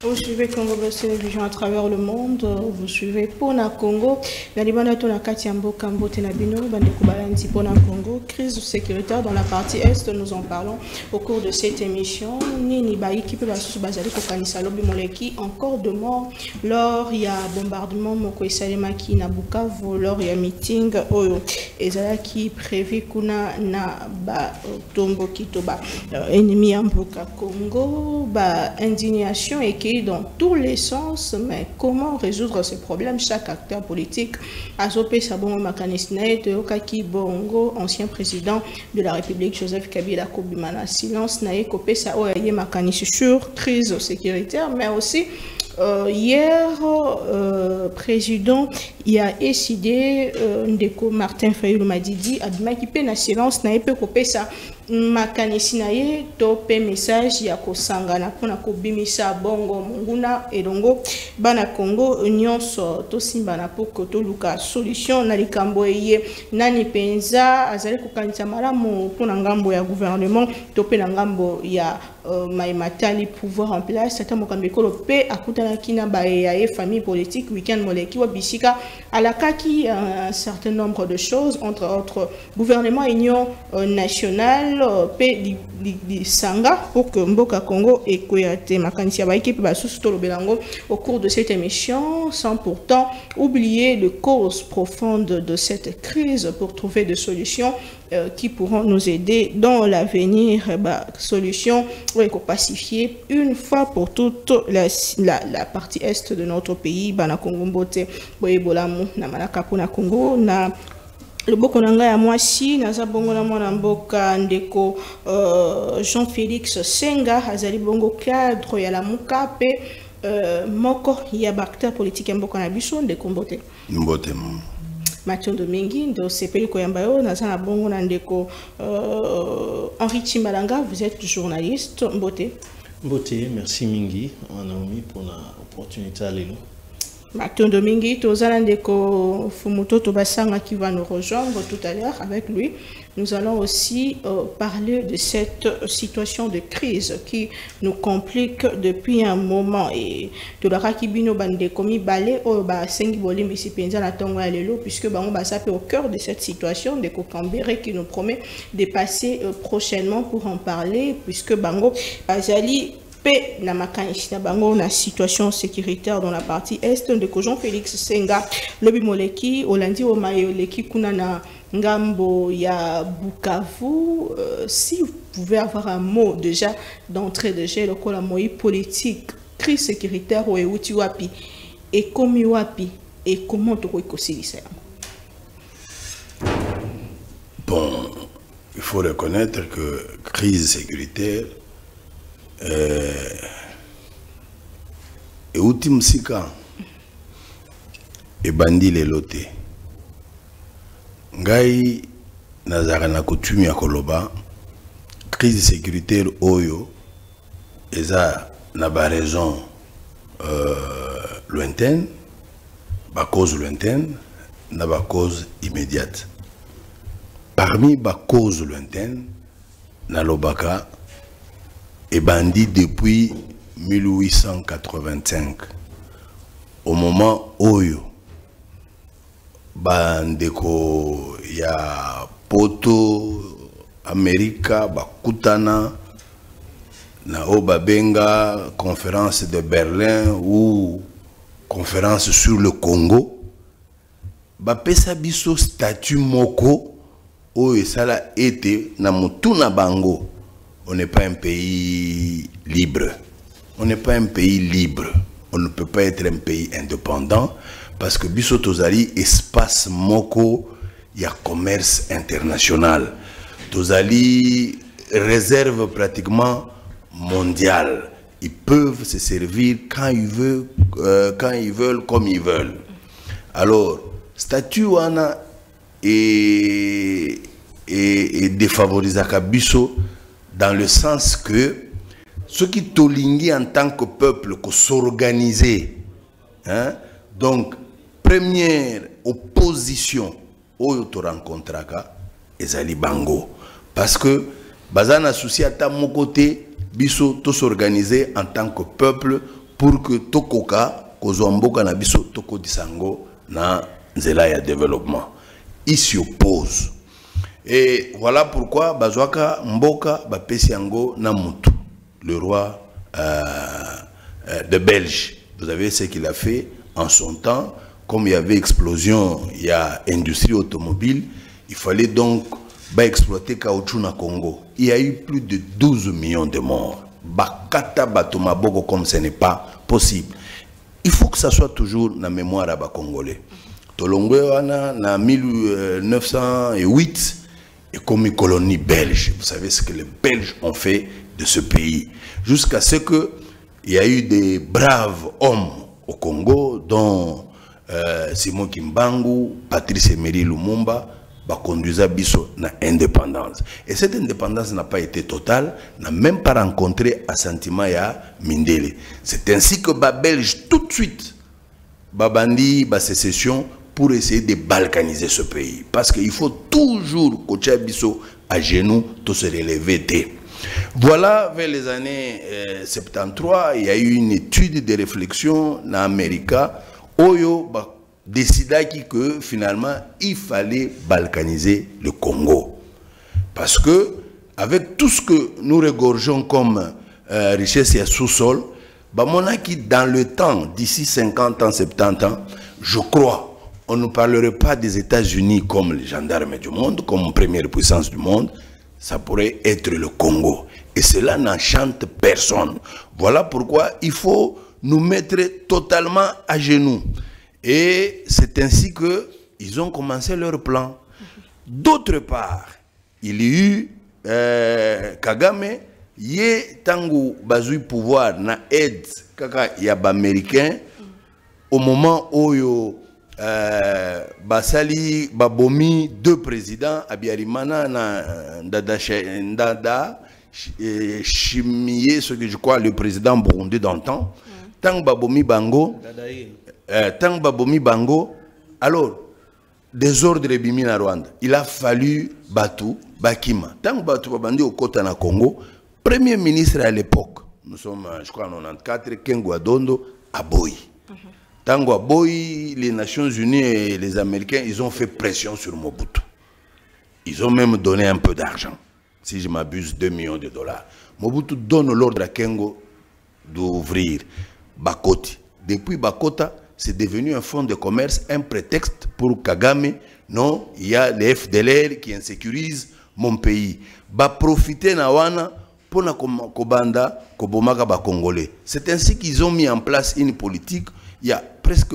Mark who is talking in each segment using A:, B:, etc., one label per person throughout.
A: Vous suivez Congo Télévision à travers le monde, vous suivez Pona Congo, Nalibana Tona Katiambo Kambo Tenabino, Bandeko Balanzi Pona Congo, crise sécuritaire dans la partie Est, nous en parlons au cours de cette émission. Nini Baï qui peut basous Bazali Kokanisa Lobi Moleki, encore de morts, lors il y a bombardement Moko Salemaki na Bukavu, lors il y a meeting Oyo, Ezala qui prévu Kuna na ba Tombo Kitoba, ennemi Mboka Congo, ba indignation et qui dans tous les sens, mais comment résoudre ces problèmes? Chaque acteur politique a Zopé Sabon Makanisne, Teokaki Bongo, ancien président de la République, Joseph Kabila Kobimana, silence Nae Kopé Saoye Makanis sur crise sécuritaire, mais aussi hier, président, il a décidé, Ndeko Martin Fayulu Madidi, Abima qui peine la silence, n'a pas coupé ça. Makanisi naye tope message ya kosangana pona kobimisa bongo munguna elongo bana Congo nyonso tosimba na poko toluka solution na likambo eye nani penza azali kokanisa malamu pona ngambo ya gouvernement tope na ngambo ya maimatali pouvoir en place tata mokambe kolo pe akutana kina ba ya famille politique weekend moleki wa bisika alakaki un certain nombre de choses entre autres gouvernement union nationale pe di sanga pour que Mboka Congo et Koyate makanisi ya ba équipe ba sous tolo belango au cours de cette émission sans pourtant oublier les causes profondes de cette crise pour trouver des solutions qui pourront nous aider dans l'avenir, solution pour pacifier une fois pour toutes la partie est de notre pays, Bana Congo Mbote, Boyebolamu, Namanaka Pona Congo, na le Bokonanga ya mwasi, naza bongo na mwana mboka ndeko Jean-Félix Senga, azali bongo cadre ya la mukape, moko ya bakta politique ya mboka na biso ndeko Mbote.
B: Mbote
A: Mathieu Domingue, de CPI Koyambayo, Nazana Bongo Nandeko, Henri Chimbalanga, vous êtes journaliste, Mbote.
C: Mbote, merci Mingi, Naomi, pour l'opportunité à l'élo.
A: Mathieu Domingue, Tozana Ndeko Fumuto Tobasanga qui va nous rejoindre tout à l'heure avec lui. Nous allons aussi parler de cette situation de crise qui nous complique depuis un moment. Et tout le rakibino bande komi balé au ba sengi bolim ici penza na tongo alelo puisque ba on va s'appeler au cœur de cette situation de Kokambere qui nous promet de passer prochainement pour en parler puisque bango azali pe na makanisi na bango na situation sécuritaire dans la partie est de Jean-Félix Senga lobi moleki olandi o mayoleki kuna na ngambo ya Bukavu. Si vous pouvez avoir un mot déjà d'entrée de jeu le moi politique crise sécuritaire ou euti wapi et komi wapi et comment to kosilisa.
B: Bon, il faut reconnaître que crise sécuritaire et ultime sika et bandi les lotés. Ngai nazara na coutume ya koloba crise sécuritaire oyo eza na ba raison lointaine, ba cause lointaine, na ba cause immédiate. Parmi ba cause lointaine na lobaka et bandit depuis 1885 au moment oyo bandeko ya poto Amerika bakutana na obabenga conférence de Berlin ou conférence sur le Congo bapesa biso statut moko oyo sala été na mutuna bango. On n'est pas un pays libre. On n'est pas un pays libre. On ne peut pas être un pays indépendant parce que biso tozali espace moko ya commerce international. Tozali réserve pratiquement mondiale. Ils peuvent se servir quand ils veulent, comme ils veulent. Alors, statut wana et défavorisaka biso dans le sens que Ce qui tolingi en tant que peuple, que s'organiser. Hein? Donc, première opposition, oyo to rencontraka, ezali bango. Parce que, bazana souci à ta mon côté, biso to s'organiser en tant que peuple pour que tokoka, kozomboka na biso toko disango na nzela ya développement. Ils s'y opposent. Et voilà pourquoi bazwaka mboka bapesi yango na mutu, le roi de Belge. Vous savez ce qu'il a fait en son temps. Comme il y avait explosion, il y a industrie automobile, il fallait donc exploiter caoutchouc na Congo. Il y a eu plus de 12 millions de morts. Bakata batoma boko comme ce n'est pas possible. Il faut que ça soit toujours dans la mémoire à Congolais. Tolongwe wana na 1908 et comme une colonie belge. Vous savez ce que les Belges ont fait de ce pays. Jusqu'à ce que il y a eu des braves hommes au Congo, dont Simon Kimbangu, Patrice Emery Lumumba, conduisait biso na indépendance. Et cette indépendance n'a pas été totale, n'a même pas rencontré assentiment ya Mindele. C'est ainsi que les Belges tout de suite bandi ba sécession pour essayer de balkaniser ce pays. Parce qu'il faut toujours que biso à genoux tout se relever. Voilà, vers les années 73, il y a eu une étude de réflexion en Amérique. Oyo décida que finalement il fallait balkaniser le Congo. Parce que avec tout ce que nous regorgeons comme richesse et sous-sol, dans le temps, d'ici 50 ans, 70 ans, je crois, on ne parlerait pas des États-Unis comme les gendarmes du monde, comme première puissance du monde, ça pourrait être le Congo. Et cela n'enchante personne. Voilà pourquoi il faut nous mettre totalement à genoux. Et c'est ainsi qu'ils ont commencé leur plan. D'autre part, il y a eu Kagame, yé tangu bazui pouvoir na aide kaka yaba américain au moment où basali babomi deux présidents Abiyarimana na Ndada Chimiye, ce que je crois le président burundais d'antan. Tangu babomi bango Tangu babomi bango, alors désordre bimi na Rwanda, il a fallu Batu Bakima. Tangu Batu babandi au Kota na Congo, premier ministre à l'époque, nous sommes je crois en 94, Kengo Adondo Aboyi. Tango Aboyi, les Nations Unies et les Américains, ils ont fait pression sur Mobutu. Ils ont même donné un peu d'argent, si je m'abuse, 2 millions de dollars. Mobutu donne l'ordre à Kengo d'ouvrir Bakoti. Depuis Bakota, c'est devenu un fonds de commerce, un prétexte pour Kagame. Non, il y a les FDLR qui insécurisent mon pays. Ba profiter na wana pour na kobanda kobomaka ba Congolais. C'est ainsi qu'ils ont mis en place une politique. Il y a presque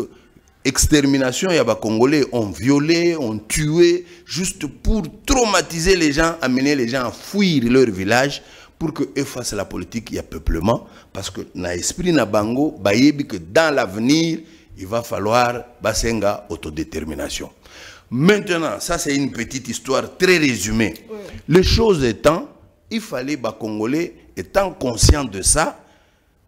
B: extermination. Il y a ba Congolais ont violé, ont tué, juste pour traumatiser les gens, amener les gens à fuir leur village. Pour qu'eux fassent la politique, il y a peuplement. Parce que dans l'esprit na bango, bayebi que dans l'avenir, il va falloir basenga autodétermination. Maintenant, ça c'est une petite histoire très résumée. Oui. Les choses étant, il fallait les Congolais étant conscients de ça,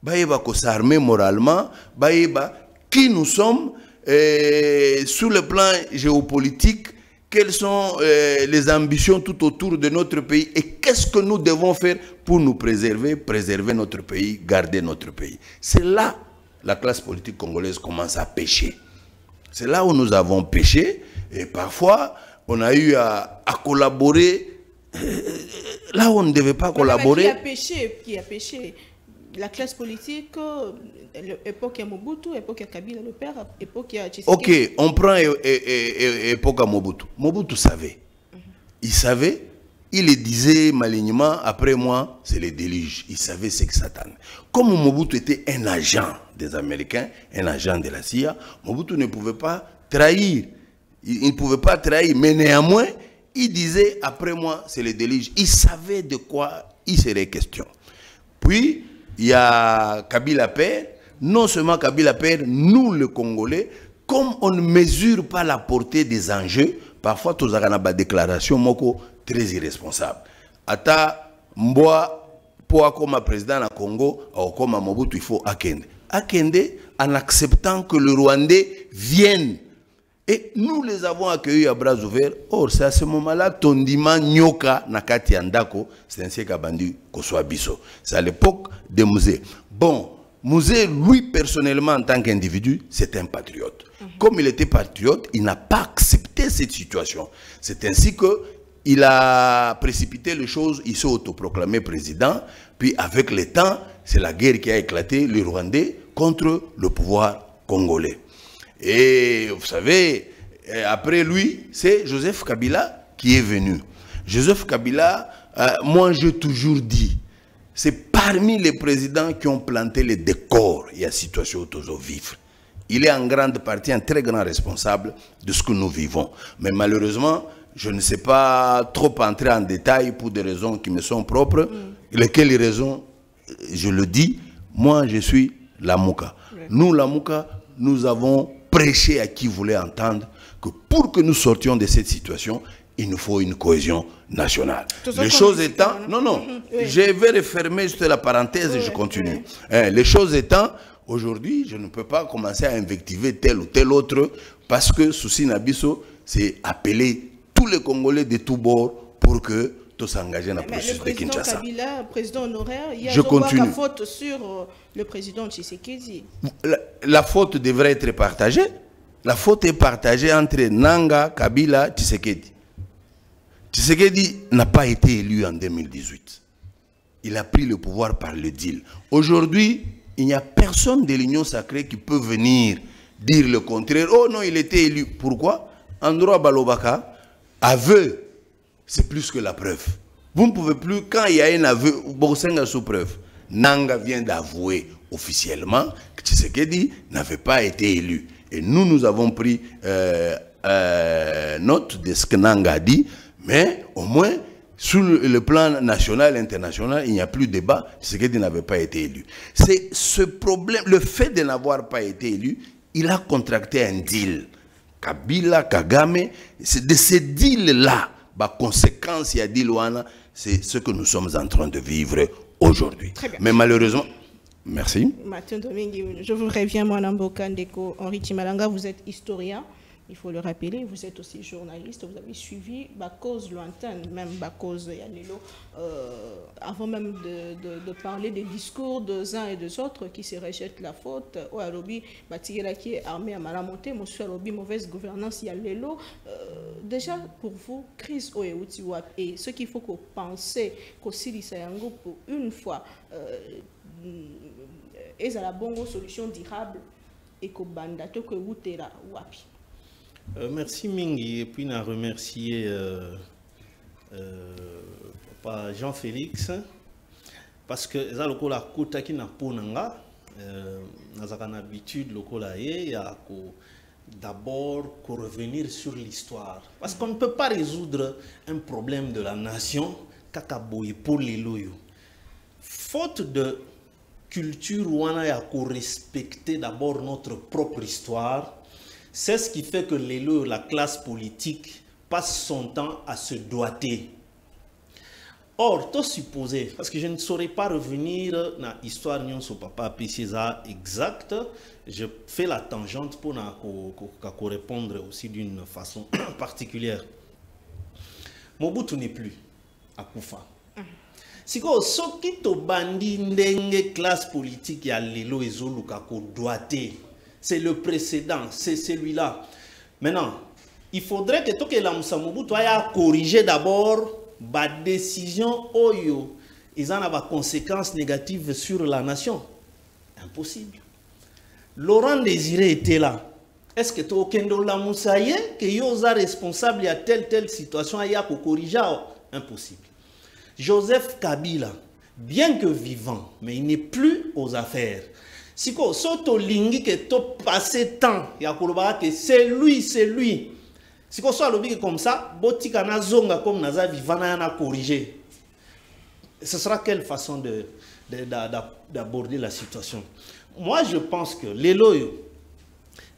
B: baïba s'armer moralement, baïba qui nous sommes sur le plan géopolitique, quelles sont les ambitions tout autour de notre pays et qu'est-ce que nous devons faire pour nous préserver, préserver notre pays, garder notre pays. C'est là la classe politique congolaise commence à pécher. C'est là où nous avons péché et parfois on a eu à collaborer là où on ne devait pas collaborer.
A: Qui a péché? Qui a péché? La classe politique, l'époque à Mobutu, l'époque à Kabila le père, l'époque à Tshisekedi.
B: Ok, on prend l'époque à Mobutu. Mobutu savait. Il savait, il le disait malignement, après moi, c'est le déluge. Il savait ce que Satan. Comme Mobutu était un agent des Américains, un agent de la CIA, Mobutu ne pouvait pas trahir. Il ne pouvait pas trahir, mais néanmoins, il disait, après moi, c'est le déluge. Il savait de quoi il serait question. Puis, il y a Kabila Père. Non seulement Kabila Père, nous les Congolais, comme on ne mesure pas la portée des enjeux, parfois, tous avons des déclarations très irresponsables. Ata Mboa pour comme président na Congo ou comme Mobutu il faut akende. Akende en acceptant que le Rwandais vienne. Et nous les avons accueillis à bras ouverts. Or, c'est à ce moment-là, Tondima Nyoka Nakati Andako, c'est ainsi qu'Abandi Koswa Biso. C'est à l'époque des musées. Bon, Musée, lui, personnellement, en tant qu'individu, c'est un patriote. Comme il était patriote, il n'a pas accepté cette situation. C'est ainsi qu'il a précipité les choses, il s'est autoproclamé président. Puis, avec le temps, c'est la guerre qui a éclaté, les Rwandais, contre le pouvoir congolais. Et vous savez, après lui, c'est Joseph Kabila qui est venu. Joseph Kabila, moi j'ai toujours dit, c'est parmi les présidents qui ont planté les décors et la situation autour vivre. Il est en grande partie un très grand responsable de ce que nous vivons. Mais malheureusement, je ne sais pas trop entrer en détail pour des raisons qui me sont propres. Lesquelles raisons, je le dis, moi je suis Lamouka. Nous, Lamouka, nous avons prêché à qui voulait entendre que pour que nous sortions de cette situation, il nous faut une cohésion nationale. Les choses étant... Non, non, je vais refermer juste la parenthèse et je continue. Les choses étant, aujourd'hui, je ne peux pas commencer à invectiver tel ou tel autre parce que Souci Nabiso, c'est appeler tous les Congolais de tous bords pour que tout s'engager dans le processus de Kinshasa.
A: Kabila, président honoraire, il y a
B: je continue.
A: La faute sur le président Tshisekedi.
B: La faute devrait être partagée. La faute est partagée entre Nanga, Kabila, Tshisekedi. Tshisekedi n'a pas été élu en 2018. Il a pris le pouvoir par le deal. Aujourd'hui, il n'y a personne de l'Union sacrée qui peut venir dire le contraire. Oh non, il était élu. Pourquoi? Andro Balobaka, aveu, c'est plus que la preuve. Vous ne pouvez plus, quand il y a un aveu, Bosenga sous preuve. Nanga vient d'avouer officiellement que Tshisekedi n'avait pas été élu. Et nous avons pris note de ce que Nanga a dit, mais au moins, sur le plan national et international, il n'y a plus de débat, Tshisekedi n'avait pas été élu. C'est ce problème, le fait de n'avoir pas été élu, il a contracté un deal. Kabila, Kagame, c'est de ce deal-là, la conséquence, il y a dit Luana, c'est ce que nous sommes en train de vivre aujourd'hui. Mais malheureusement, merci.
A: Mathieu Domingue, je vous reviens, moi, Namboka Ndeko, Henri Timalanga, vous êtes historien. Il faut le rappeler, vous êtes aussi journaliste, vous avez suivi la cause lointaine, même la cause Yalelo, avant même de parler des discours des uns et des autres qui se rejettent la faute. Au Alobi, Batigela qui est armé à Malamonté, Monsieur Alobi, mauvaise gouvernance Yalelo. Déjà, pour vous, crise Oeutiwap, et ce qu'il faut qu'on pense, qu'aussi Sayango, pour une fois, est à la bonne solution durable et qu'au bandato que vous tera wapi.
C: Merci Mingi, et puis on a remercié Papa Jean-Félix parce que ça le la kota qui n'a pas nanga n'a l'habitude le kola y a d'abord revenir sur l'histoire parce qu'on ne peut pas résoudre un problème de la nation kakaboy pour les loyaux faute de culture où on a respecter d'abord notre propre histoire. C'est ce qui fait que la classe politique passe son temps à se doiter. Or, tout supposé, parce que je ne saurais pas revenir dans l'histoire de son papa César exact, je fais la tangente pour répondre aussi d'une façon particulière. Mobutu n'est plus à Koufa. Si ce qui te bandi ndenge classe politique ya lelo ezoluka ko doiter. C'est le précédent, c'est celui-là. Maintenant, il faudrait que Toke Lamusa Mobutu ait corrigé d'abord la décision Oyo. Ils en ont des conséquences négatives sur la nation. Impossible. Laurent Désiré était là. Est-ce que Tokendo Lamusa y est que Yosa responsable à telle situation aya ko corriger? Impossible. Joseph Kabila, bien que vivant, mais il n'est plus aux affaires. Si vous avez que tu passé temps, c'est lui. Si vous avez comme ça, comme Naza vivant corriger. Ce sera quelle façon d'aborder la situation? Moi, je pense que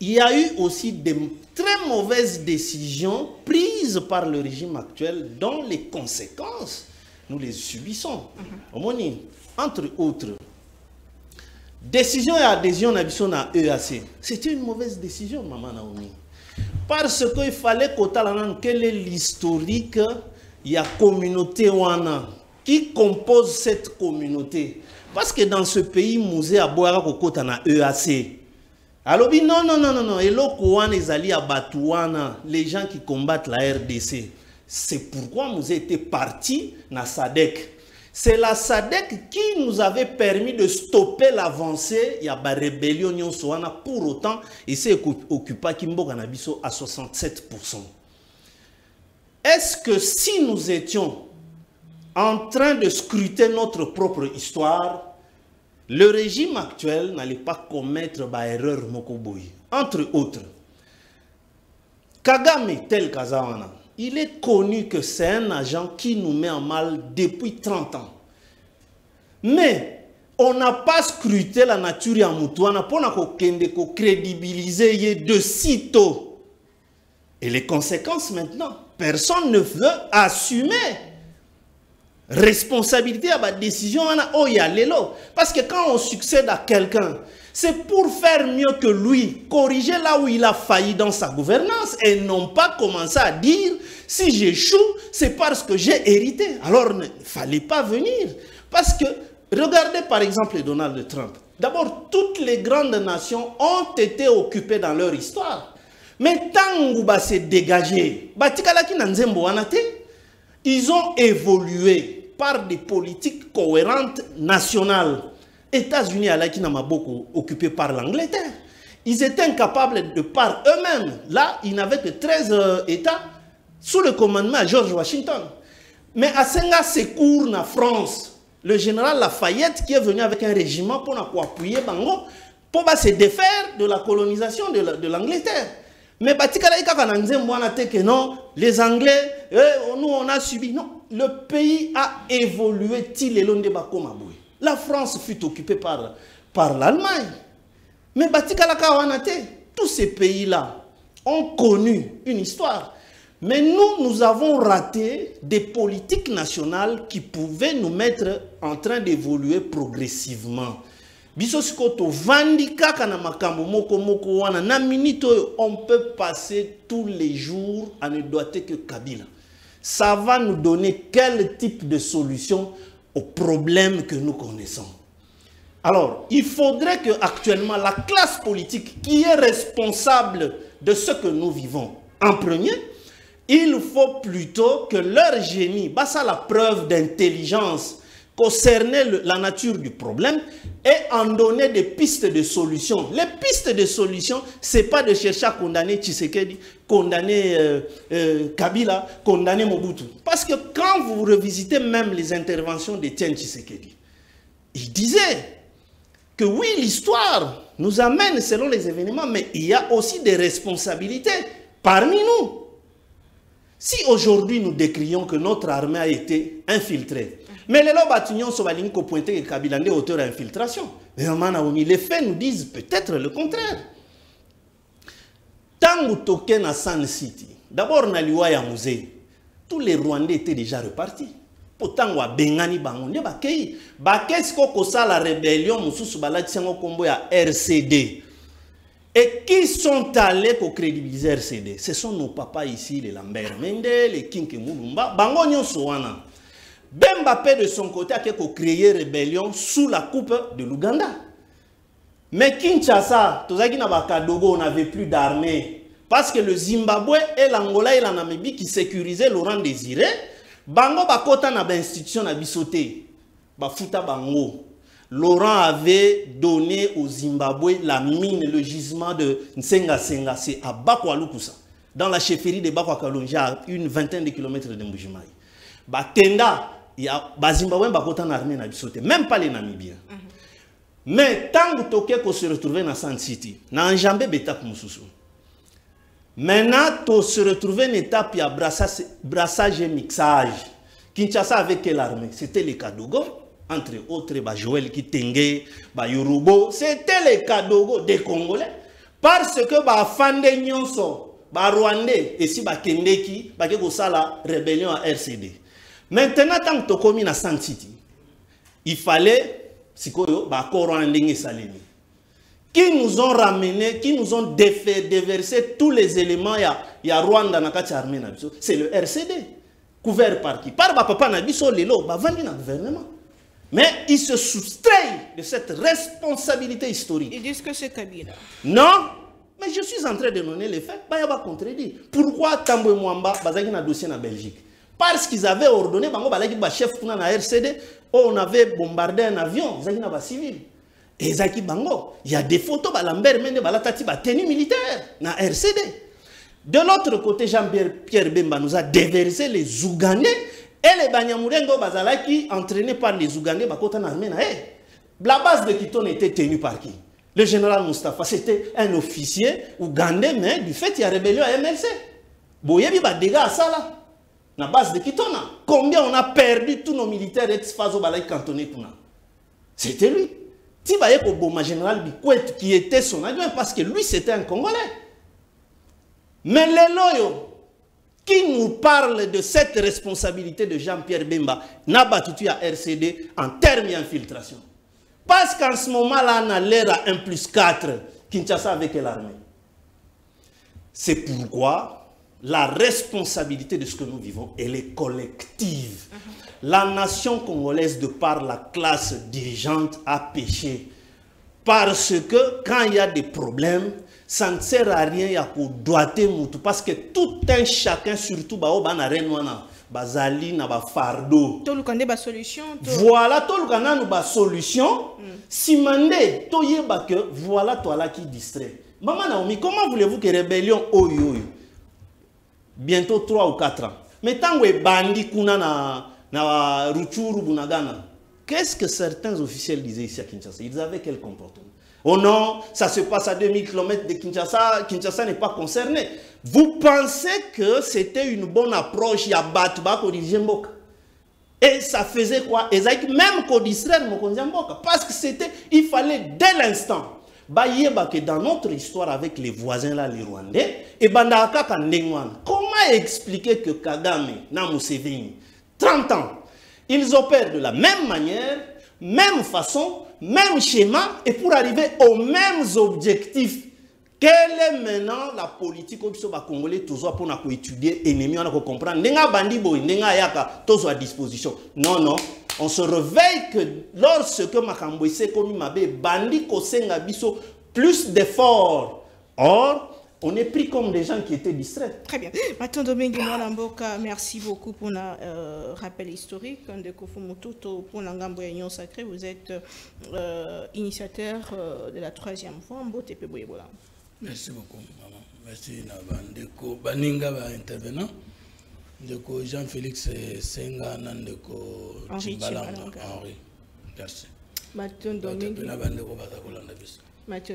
C: il y a eu aussi des très mauvaises décisions prises par le régime actuel dont les conséquences nous les subissons. Entre autres, décision et adhésion à EAC, c'était une mauvaise décision, Maman Naomi. Parce qu'il fallait qu'on ait quel est l'historique, il y a communauté wana qui compose cette communauté. Parce que dans ce pays, musée à boire kokota na EAC. Alors, non. Et l'Okouan est allé à Batouana, les gens qui combattent la RDC. C'est pourquoi nous étions partis dans SADC. C'est la SADC qui nous avait permis de stopper l'avancée. Il y a une rébellion pour autant, et c'est occupé Kimbo Canabiso à 67%. Est-ce que si nous étions en train de scruter notre propre histoire, le régime actuel n'allait pas commettre l'erreur Mokoboy? Entre autres, Kagame tel Kazawana, il est connu que c'est un agent qui nous met en mal depuis 30 ans. Mais on n'a pas scruté la nature ya Moutouana pour crédibiliser de sitôt. Et les conséquences maintenant, personne ne veut assumer responsabilité à la décision. Parce que quand on succède à quelqu'un, c'est pour faire mieux que lui, corriger là où il a failli dans sa gouvernance et non pas commencer à dire si j'échoue, c'est parce que j'ai hérité. Alors, il ne fallait pas venir. Parce que, regardez par exemple Donald Trump. D'abord, toutes les grandes nations ont été occupées dans leur histoire. Mais tant que s'est dégagé, ils ont évolué par des politiques cohérentes nationales. États-Unis à qui n'a beaucoup occupé par l'Angleterre. Ils étaient incapables de par eux-mêmes. Là, ils n'avaient que 13 États sous le commandement de George Washington. Mais à Senga secours na France, le général Lafayette qui est venu avec un régiment pour appuyer Bango pour se défaire de la colonisation de l'Angleterre. Mais non, les Anglais, nous on a subi. Non, le pays a évolué. La France fut occupée par l'Allemagne. Mais tous ces pays-là ont connu une histoire. Mais nous avons raté des politiques nationales qui pouvaient nous mettre en train d'évoluer progressivement. On peut passer tous les jours à ne doiter que Kabila. Ça va nous donner quel type de solution aux problèmes que nous connaissons. Alors, il faudrait que actuellement la classe politique qui est responsable de ce que nous vivons, en premier, il faut plutôt que leur génie, basse à la preuve d'intelligence, concerner la nature du problème et en donner des pistes de solutions. Les pistes de solutions, ce n'est pas de chercher à condamner Tshisekedi, condamner Kabila, condamner Mobutu. Parce que quand vous revisitez même les interventions d'Étienne Tshisekedi, il disait que oui, l'histoire nous amène selon les événements, mais il y a aussi des responsabilités parmi nous. Si aujourd'hui nous décrions que notre armée a été infiltrée, mais les lobatunions sont allés pointer que Kabila est auteur d'infiltration. Mais les faits nous disent peut-être le contraire. Tant que token à San City, d'abord na liwaya musée, tous les Rwandais étaient déjà repartis. Pourtant wa bengani bangonde bakei, qu'est-ce qu'on ça la rébellion mususu balatiango kombo ya RCD. Et qui sont allés pour crédibiliser RCD? Ce sont nos papas ici, les Lambert Mende, les Kinke Moulumba, Bango Nyonso wana. Bembappé de son côté a créé rébellion sous la coupe de l'Ouganda. Mais Kinshasa, on n'avait plus d'armée. Parce que le Zimbabwe et l'Angola et la Namibie qui sécurisaient Laurent Désiré, Bango bakota na ba institution na bisoté. Bafuta Bango. Laurent avait donné au Zimbabwe la mine, le gisement de Nsenga Senga, c'est à Bakwalukusa, dans la chefferie de Bakwakalonja, à une vingtaine de kilomètres de Mbujimaï. Batenda, il y a Zimbabwe bakota na armée na bisoté, même pas les Namibiens. Mais tant que Tokeko se retrouvait dans San City, na enjambé betak mususu. Maintenant, to se retrouver une étape, il y a brassage et mixage. Kinshasa avec quelle armée? C'était les Kadogo, entre autres, Joël Kitenge, Yorubo. C'était les Kadogo des Congolais. Parce que Fande Nyonso, Rwandais, et si Kendeki, la rébellion à RCD. Maintenant, tant que tu as commis na San City, il fallait, qui nous ont ramené, qui nous ont déversé tous les éléments, il y a Rwanda, c'est le RCD. Couvert par qui? Par papa Nabiso, Lelo, Bavandi na gouvernement. Mais ils se soustraient de cette responsabilité historique.
A: Ils disent que c'est Kabila.
C: Non, mais je suis en train de donner les faits. Bah, il va contredire. Pourquoi Tamboué Mwamba, Bazaki na dossier na Belgique? Parce qu'ils avaient ordonné, Bango Balaki, chef na RCD, on avait bombardé un avion, Zaki na civil. Et Zaki Bango, il y a des photos, Lambert Mende, Balatati, tenue militaire na RCD. De l'autre côté, Jean-Pierre Bemba nous a déversé les Ougandais et les Banyamourengo Bazalaki entraînés par les Ougandais. La base de Kiton était tenue par qui? Le général Mustafa, c'était un officier ougandais, mais du fait, il y a rébellion à MLC. Boyebi ba dégâts à ça là. La base de Kitona. Combien on a perdu tous nos militaires ex-Fazo Balai cantonnés pour nous? C'était lui. Tibaye Koboma, général Bikwet, qui était son adjoint, parce que lui, c'était un Congolais. Mais les loyaux qui nous parlent de cette responsabilité de Jean-Pierre Bemba n'a pas tout à RCD en termes d'infiltration. Parce qu'en ce moment-là, on a l'air à 1+4 Kinshasa avec l'armée. C'est pourquoi la responsabilité de ce que nous vivons, elle est collective. La nation congolaise, de par la classe dirigeante, a péché. Parce que quand il y a des problèmes, ça ne sert à rien, il y a pour doiter Moutou. Parce que tout un chacun, surtout, Bazali na ba fardo.
A: Solution.
C: Voilà, tout le canal nous solution. Si mandé, to yeba que voilà toi là qui distrait. Maman Naomi, comment voulez-vous que rébellion oyo bientôt 3 ou 4 ans. Mais tant que bandi kuna na Ruchuru Bunagana, qu'est-ce que certains officiels disaient ici à Kinshasa? Ils avaient quel comportement? Oh non, ça se passe à 2000 km de Kinshasa, Kinshasa n'est pas concerné. Vous pensez que c'était une bonne approche, il y a Batba pour diriger Mboka? Et ça faisait quoi? Même qu'on distraire Mboka. Parce que c'était, il fallait dès l'instant, que dans notre histoire avec les voisins là, les Rwandais, et Bandaka Kandengwan, comment expliquer que Kagame, Namuseveni, 30 ans, ils opèrent de la même manière, même façon, même schéma, et pour arriver aux mêmes objectifs? Quelle est maintenant la politique congolaise toujours pour étudier l'ennemi, on comprendre? Nenga bandibo, nenga yaka, tous à disposition. Non, non. On se réveille que lorsque Makambo s'est commis Mabé, bandi kosenga biso, plus d'efforts. Or, on est pris comme des gens qui étaient distraits.
A: Très bien. Maintenant, Domingue Mboka, merci beaucoup pour le rappel historique de Kofumututo pour l'Angambo Union Sacrée. Vous êtes initiateur de la 3e fois.
D: Merci beaucoup, maman. Merci Nabandeko Baninga intervenant. Ndeko Jean-Félix Senga Nandeko Chimbalanga Henri. Merci.
A: Mathieu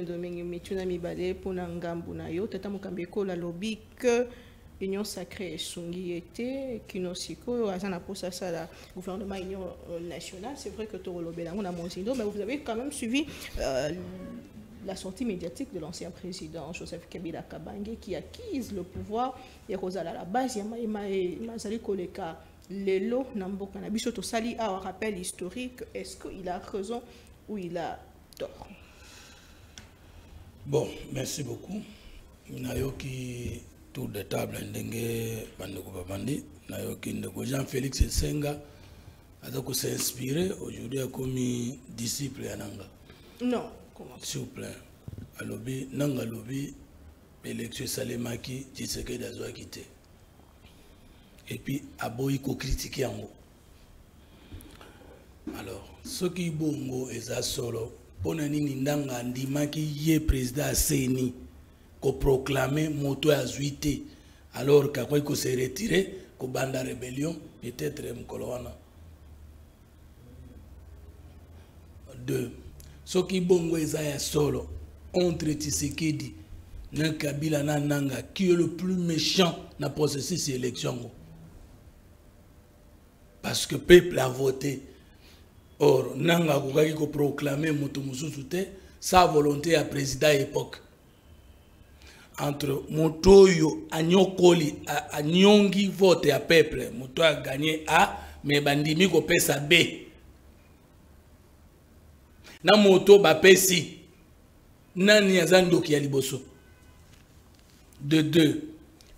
A: Domingue Mituna Mibale pour Nangambu Nayo. Tata Mukambeko la lobby que Union Sacrée Sungi était Kinosiko Azana pour ça la gouvernement Union nationale. C'est vrai que Toro Lobé on a Monsindo, mais vous avez quand même suivi la sortie médiatique de l'ancien président Joseph Kabila Kabange qui acquise le pouvoir et Rosala à la base il m'a sali koleka lelo namboka na biso to sali a rappel historique. Est-ce qu'il a raison ou il a tort?
D: Bon, merci beaucoup. Nayoki tour de table ndenge bandeko babandi nayoki ndeko Jean-Félix Senga azako s'inspirer aujourd'hui a commis disciple yananga.
A: Non.
D: S'il vous plaît, à lobby, nanga lobby, élection Salemaki, Tshisekedi a quitté. Et puis, aboyi ko critiquer en haut. Alors, ce qui bongo est à solo, ponani ndanga ndimaki ye président a Seni, ko proclamer moto à zuité, alors qu'à quoi il se retirer, ko banda rébellion, peut-être mkolowana. 2. Ce qui bongo est solo entre Tshisekedi et Kabila Nanga, qui est le plus méchant dans le processus d'élection. Parce que le peuple a voté. Or, Nanga a proclamé sa volonté à président à l'époque. Entre Motoyo, Anyokoli, Anyongi vote à peuple, Moto a gagné A, mais bandimi ko pesa B na moto ba pesi nani azandoki ya liboso de deux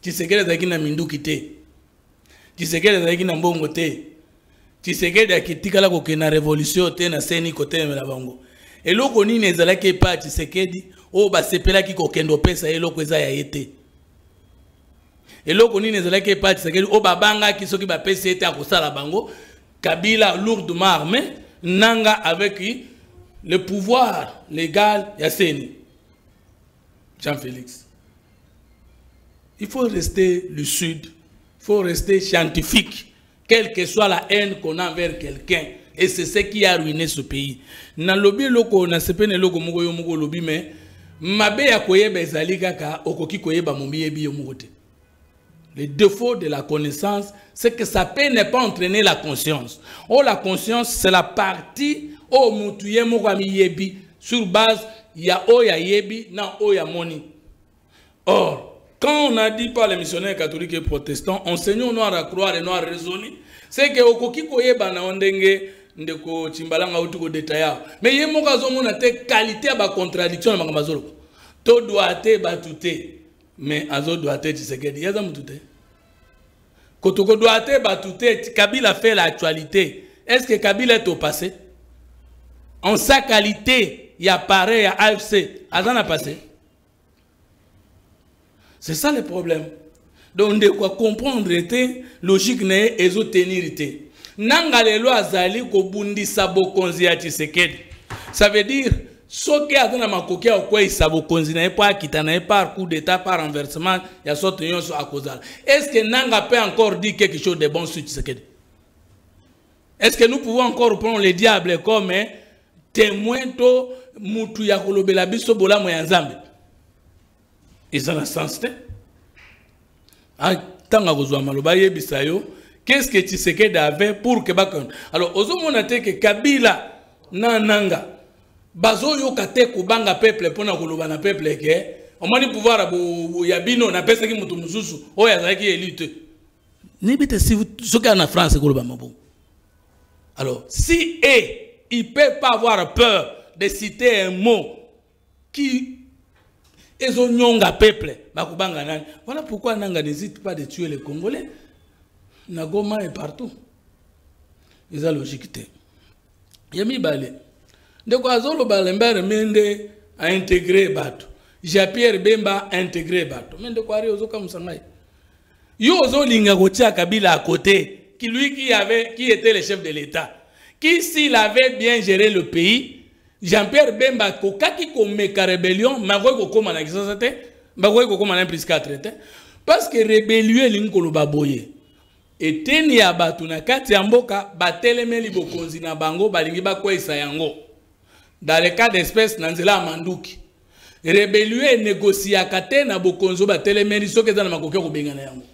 D: Tshisekedi azaki na minduki te Tshisekedi azaki na mbongo te Tshisekedi akitikala ko na révolution te na seni côté na bango eloko nini ezalaki pa Tshisekedi o ba sepelaki ko kendo pesa eloko eza ya yete eloko nini ezalaki pa Tshisekedi o babanga ki soki ba pesa ete akosala bango Kabila lourdement armé nanga avec le pouvoir légal ya seni Jean-Félix. Il faut rester lucide, il faut rester scientifique, quelle que soit la haine qu'on a envers quelqu'un. Et c'est ce qui a ruiné ce pays. Na lobby loko na sepene loko moko yo moko lobby mais mabe ya koyeba ezali kaka okoki koyeba mombi yebi yo moko te. Le défaut de la connaissance, c'est que ça peut ne pas entraîner la conscience. Oh, la conscience, c'est la partie oh mutuye moko ami yebi sur base ya o ya yebi na o ya moni. Or quand on a dit par les missionnaires catholiques et protestants, enseignons noir à croire et noir à raisonner, c'est que okoki koyeba na ondenge ndeko chimbalanga utuko detaya. Mais yé moka zomo na te qualité ba contradiction na makamazolo. To doate batute. Mais azo doate Tshisekedi yaza mutute. Kotoko doate batute Kabila fait l'actualité. Est-ce que Kabila est au passé? En sa qualité, il y a pareil à AFC. Azan a passé. C'est ça le problème. Donc, de quoi comprendre était logique n'est ésoténérité. Nangalelo azali ko bundi sabo konzi ya Tshisekedi. Ça veut dire ce qui a donné ma coquille au quoi il sabo konzi n'a pas quitté n'a pas coup d'état par renversement il y a sorte union sur Akozal. Est-ce que Nanga peut encore dire quelque chose de bon sur Tshisekedi? Est-ce que nous pouvons encore prendre le diable comme témoin to mutu ya kolobela biso bola mo ya Nzambe? Ils ont un sens. Qu'est-ce que Tshisekedi avait pour que Bakon? Alors, aux hommes, on a dit que Kabila, Nanga, Bazo Yokate, Kubanga peuple, Pona Kolobana peuple, on m'a dit pouvoir à Yabino, n'a pas ce qui m'a dit, oh, il y a qui élite. N'ébite si vous, ce qu'il y a en France, c'est Kolobamabo. Alors, si il ne peut pas avoir peur de citer un mot qui et son nyonga peuple, voilà pourquoi Nanga n'hésite pas de tuer les Congolais. Nagoma est partout. Ils ont logique. Yami Balé. De quoi Zolo Balember Mende a intégré Bato. Jean-Pierre Bemba a intégré Bato. Mais de quoi Riozo Kamsangai. Yozo Lingagotia Kabila à côté, qui était le chef de l'État. Qui s'il avait bien géré le pays, Jean-Pierre Bemba kokaki ko meka rébellion magoy ko koma na kisasate magoy ko koma na plus 4 parce que rébellion linkolo baboye eteni ya batu na kati ya mboka batelemeli bokonzi na bango balingi bakwesa yango dans le cas d'espèce na nzela manduki rébellion négocier kate na bokonzo batelemeli soke za na makoke ko bengana yango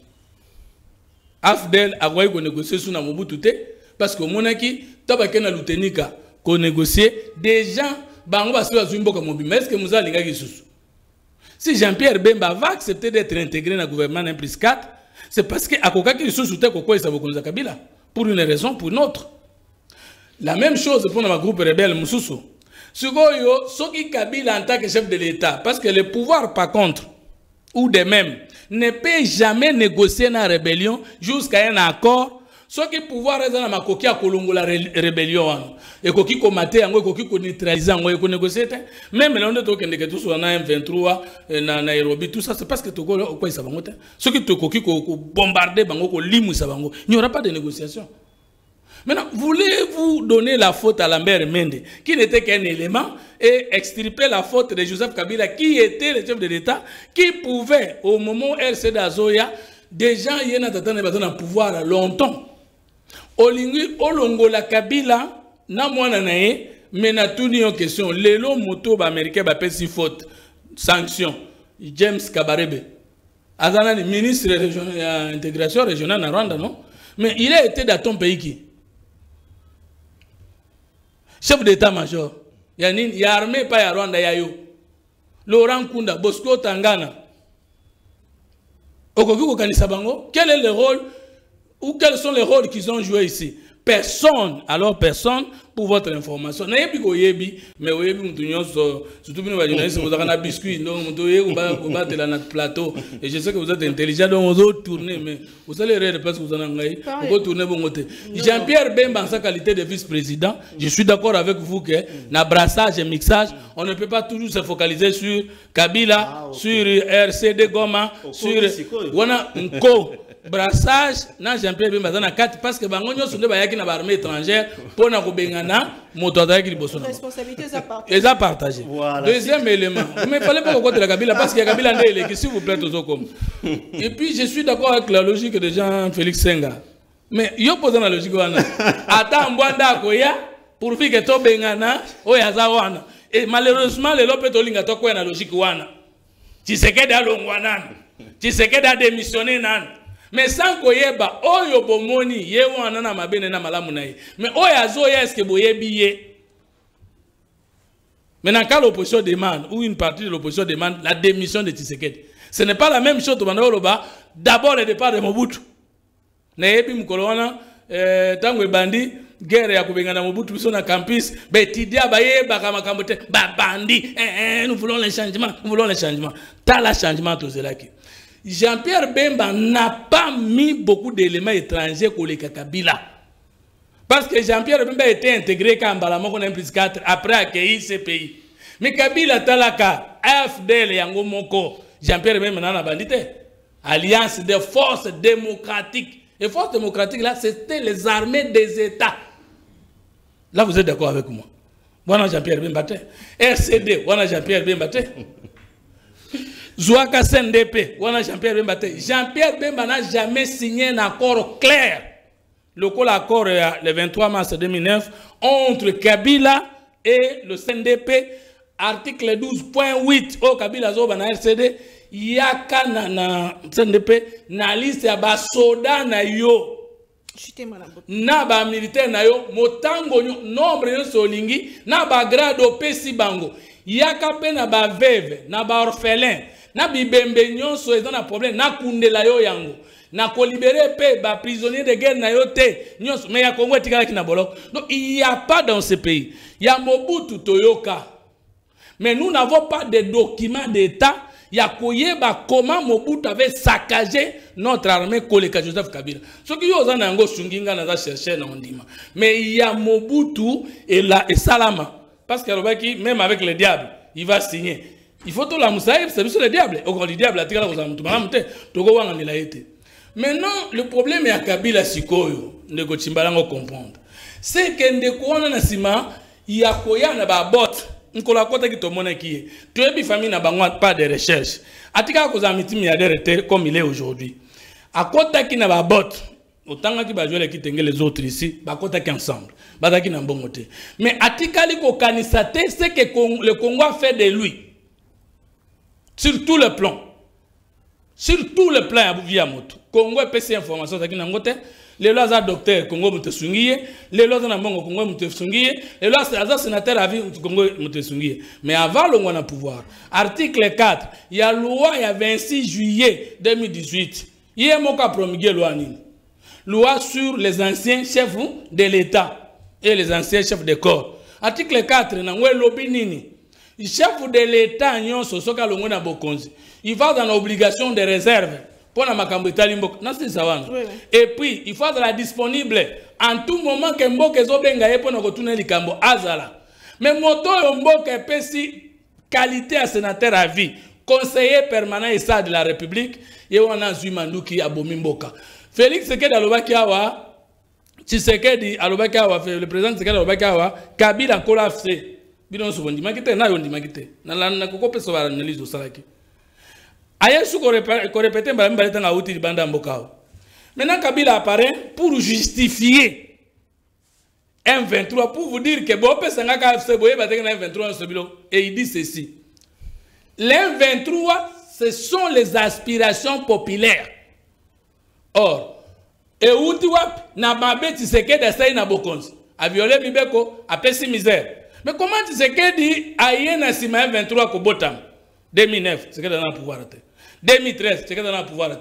D: Afdel agoy ko négocier sous na Mobutu te parce que monaki tabake na lutenika qu'on négocie des gens est-ce que Moussa Linga Gisusu? Si Jean-Pierre Bemba va accepter d'être intégré dans le gouvernement d'un plus 4, c'est parce que Akoka qui soutient Koko et Sabokonza Kabila pour une raison pour une autre. La même chose pour notre groupe rebelle Moussoussou. Sugoyo, Soki Kabila en tant que chef de l'État, parce que le pouvoir par contre, ou de même, ne peut jamais négocier dans la rébellion jusqu'à un accord. Ce qui pouvoir est dans la makoki à Kolongo la rébellion et koki komate yango koki ko neutraliser yango et ko négocier même là on est token que tout soit na M23 na Nairobi tout ça c'est parce que toko quoi ça bango ce qui to koki ko bombarder bango ko limu ça bango il n'y aura pas de négociation. Maintenant voulez-vous donner la faute à Lambert Mende qui n'était qu'un élément et extirper la faute de Joseph Kabila qui était le chef de l'État qui pouvait au moment où RC Azoya des gens y en a dans le pouvoir longtemps. Olingi olongola Kabila na mwana nae mena tuni yo question lelo moto ba américain ba pesi faute sanction James Kabarebe azana ni ministre régional intégration régionale na Rwanda non mais il a été dans ton pays qui chef d'état-major ya nini ya armée pas ya Rwanda ya yo Laurent Kunda Bosco Tangana okoki ko kanisa bango quel est le rôle ou quels sont les rôles qu'ils ont joués ici? Personne, alors personne, pour votre information. Mais surtout nous journalistes, vous avez un biscuit, vous avez un plateau. Et je sais que vous êtes intelligent, donc vous tournez, mais vous allez rire parce que vous en avez. Vous tournez bon côté. Jean-Pierre Bemba, en sa qualité de vice-président, je suis d'accord avec vous que dans le brassage et mixage, on ne peut pas toujours se focaliser sur Kabila, sur RCD Goma, sur brassage, na Jean-Pierre Bemba na 4 parce que bango nyoso nde bayaki na armée étrangère pour na kobengana moto azaki liboso na
A: responsabilité
D: eza partagé. Deuxième élément, mais fallait pas côté la Kabila parce que Kabila ndé s'il vous plaît comme. Et puis je suis d'accord avec la logique de Jean-Félix Senga. Mais yo pose la logique wana. Ata mbwanda koya pour que to bengana oyaza wana. Et malheureusement les lopé linga to ko na logique wana. Tshisekedi alongwana. Tshisekedi a démissionné nan. Mais sans koyeba oyo bomoni ye wana na mabene na malamu na ye. Mais oyazo ya est-ce que boyebi ye. Maintenant quand l'opposition demande ou une partie de l'opposition demande la démission de Tshisekedi, ce n'est pas la même chose to bandoloba d'abord le départ de Mobutu. Na yebi mukolo wana tango ebandi guerre ya kubengana Mobutu biso na campus betidia bayeba kama kambote ba bandi nous voulons le changement, nous voulons le changement. T'as le changement to zelaki. Jean-Pierre Bemba n'a pas mis beaucoup d'éléments étrangers pour les Kabila. Parce que Jean-Pierre Bemba était intégré quand Mbalamoko na M+4 après accueillir ce pays. Mais Kabila Talaka, AFDL yango moko, Jean-Pierre Bemba n'a pas bandité. Alliance des forces démocratiques. Les forces démocratiques là, c'était les armées des États. Là, vous êtes d'accord avec moi. Voilà Jean-Pierre Bemba. RCD, voilà Jean-Pierre Bemba. Zouaka CNDP, voilà Jean-Pierre Bemba. Jean-Pierre Bemba n'a jamais signé un accord clair. Le accord le 23 mars 2009 entre Kabila et le CNDP, article 12.8 au Kabila Zoba na RCD, yaka na CNDP na liste ya ba soda na yo. Na ba militaire na yo, motango nombre yo solingi, na ba grado pesi bango. Yaka pe na ba veuve, na ba orphelin. Na bibembe nyonso eza na problème na kundela yo yango na ko libérer pe ba prisonniers de guerre na yo te nyonso mais ya Congo etikala kina boloko. Donc il y a pas dans ce pays, il y a Mobutu Toyoka, mais nous n'avons pas de documents d'état ya koyeba comment Mobutu avait saccagé notre armée koleka Joseph Kabila. Ce qui yo zana ngo sunginga na za chercher na ondima, mais il y a Mobutu et la et Salama parce que même avec le diable il va signer. Il faut tout la moussaïb, c'est le diable. Au grand diable, la tigre, maintenant, le problème est à Kabila Sikoyo, ne Gochimbalango comprendre. C'est que Ndeko Nasima, il y a Koya na ba bot, Nkola Kota qui tomone qui est. Tu es famille n'a pas de recherche. Atika Koza Miti milliardaire comme il est aujourd'hui. À Kota qui n'a pas bot, autant qui va jouer les autres ici, ba Kota qui ensemble. Badaki n'a bon côté. Mais Atika Liko Kanisate, c'est que le Congo a fait de lui. Sur tout le plan. Sur tout le plan, via moto. Congo a PC information, les lois à docteur, Congo mute sungiye, les lois à Mongo, Congo mute sungiye, les lois à sénateur à vie, Congo mute sungiye. Mais avant le mois pouvoir, article 4, il y a loi, il y a 26 juillet 2018. Il y a mon cas promulgué loi nini. Loi sur les anciens chefs de l'État et les anciens chefs de corps. Article 4, n'a lobby nini. Le chef de l'État, il va dans l'obligation de réserve pour la Makambitalimbo. Et puis, il faut être disponible en tout moment que Mboke Zobenga pour nous retourner les Kambo Azala. Mais moto Mboke pesi qualité à sénateur à vie, conseiller permanent et ça de la République, et on a Zumanduki Abomi Mboka. Félix Sekedi Alobakiawa, Tshisekedi Alobakiawa, le président Tshisekedi Alobakiawa, Kabila Kolafse. Bidon souvent dimakite na yo dimakite na la kokope so ba analyse au salaki ayesu ko répéter mbala tanga uti banda mbokao. Maintenant Kabila apparaît pour justifier M23 pour vous dire que bo pesa ngaka FC boye bateke na M23 so bilo et il dit ceci: l'M23 ce sont les aspirations populaires. Or et uti wap na mabeti sekeda sai na bokonzi a violer Bibeko a pesi misère. Mais comment tu sais que dit Aïe Nassima 23 Kobotam 2009, c'est que dans le pouvoir. 2013, c'est que dans le pouvoir.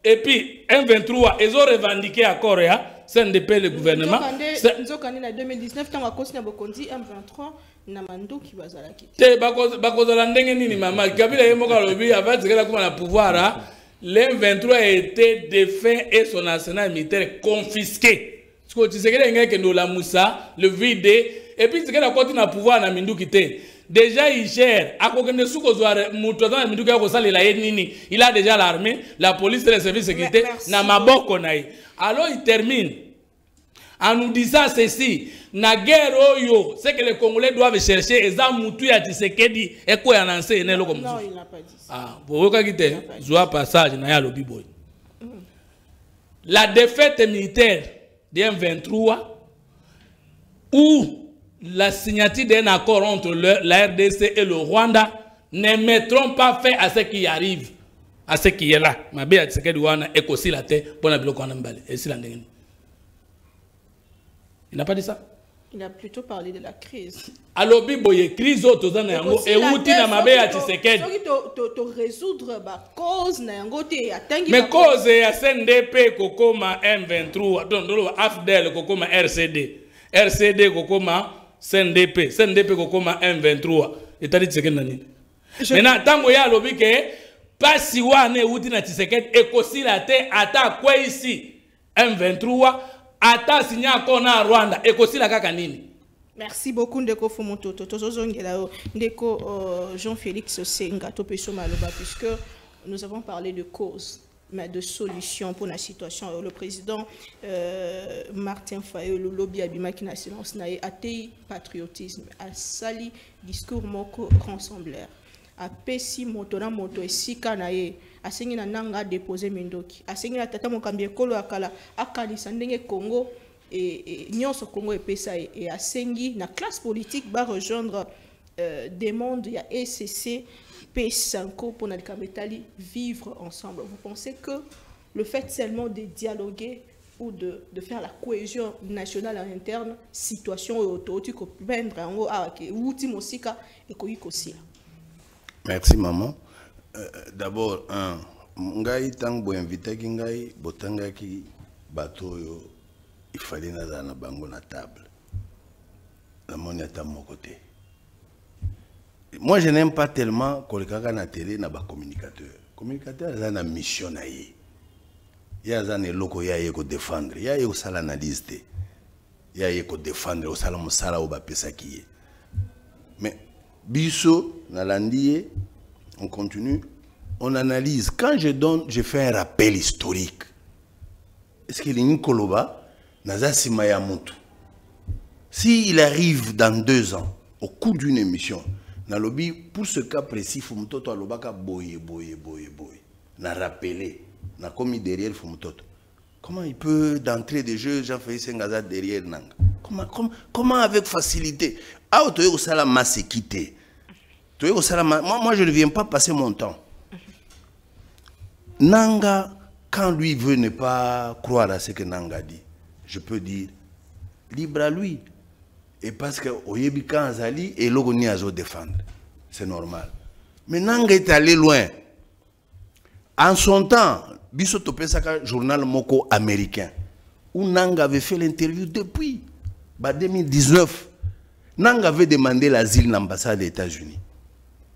D: Et puis M23, ils ont revendiqué à Corée CNDP le gouvernement.
A: Nzokande na 2019 tant à cause na bokondi M23 na mandoki bazalaki.
D: Te bakozala ndenge nini mama Kabila yemoka lobi avant de kuma na pouvoir l'M23 a été défait et son arsenal militaire confisqué. Ce que tu sais que nous la Moussa le vide et puis c'est que la continue na pouvoir na minduki te. Déjà il gère à côté de sous kozwa mutoza minduki ya kosala la nini. Il a déjà l'armée, la police et les services de sécurité na maboko naï. Alors il termine en nous disant ceci, na guerre oyo, c'est que les Congolais doivent chercher et ça mutu ya Tshisekedi et quoi ya nanse ene loko musu.
A: Non, il n'a pas dit ça.
D: Ah, boyoka kite, zoa passage na ya lobi boy. La défaite militaire de M23 ou la signature d'un accord entre la RDC et le Rwanda ne mettront pas fin à ce qui arrive, à ce qui est là. Ma bé ya Tshisekedi wana ekosi la terre pour na biloko wana mbale. Et si la ndenge. Il n'a pas dit ça.
A: Il a plutôt parlé de la crise.
D: Alors, Biboye, crise autour et outi na mabe ya Tshisekedi.
A: To résoudre ba cause na yango te atangi.
D: Mais cause ya CNDP kokoma M23, donc AFDEL kokoma RCD kokoma CNDP kokoma M23. Etali Tshisekedi nani. Maintenant tango ya lobi ke pasi wane outi na Tshisekedi ekosi la te ata kwa ici M23 ata signa kona Rwanda ekosila kaka nini.
A: Merci beaucoup Ndeko Fumototo. Tozozongela Ndeko Jean-Félix Senga Topeso Maloba puisque nous avons parlé de cause mais de solution pour la situation. Le président Martin Fayulu lobby abimaki na silence na atei patriotisme a sali discours moko rassembleur. A pesi moto na moto esika na ye asengi na nanga déposer mindoki asengi na tata mokambi ekolo akala akanisa ndenge Congo et nyonso Congo epesa et asengi na classe politique ba rejoindre des mondes ya ECC P5 pour na kabetali vivre ensemble. Vous pensez que le fait seulement de dialoguer ou de faire la cohésion nationale à interne situation autorité ko prendre ngo awake outi mosika ekoyikosia.
B: Merci maman. D'abord, ngai tango invité ki ngai botanga ki bato yo il fallait na bango na table. La moni ata moko te. Moi je n'aime pas tellement kolekaka na télé na ba communicateur. Communicateur za na mission na ye. Ya za ne loko ya ye ko défendre, ya ye ko sala analyse te. Ya ye ko défendre o sala musala o ba pesa ki ye. Mais biso Nalandie, on continue, on analyse. Quand je fais un rappel historique. Est-ce qu'il y a une koloba Nazasi Mayamutu. S'il arrive dans 2 ans, au cours d'une émission, Nalobi, pour ce cas précis, Fumutoto Alobaka boye. N'a rappelé, n'a commis derrière Fumutoto. Comment il peut, d'entrée de jeu, Jean-Félix Sengaza derrière Nanga? Comment avec facilité? Ah, tu es au salam masekité. Moi, je ne viens pas passer mon temps. Nanga, quand lui veut ne pas croire à ce que Nanga dit, je peux dire, libre à lui. Et parce que Oyebi Kanzali et Logoni Azo défendre. C'est normal. Mais Nanga est allé loin. En son temps, Biso Topesaka, journal Moko américain, où Nanga avait fait l'interview depuis 2019. Nanga avait demandé l'asile dans l'ambassade des États-Unis.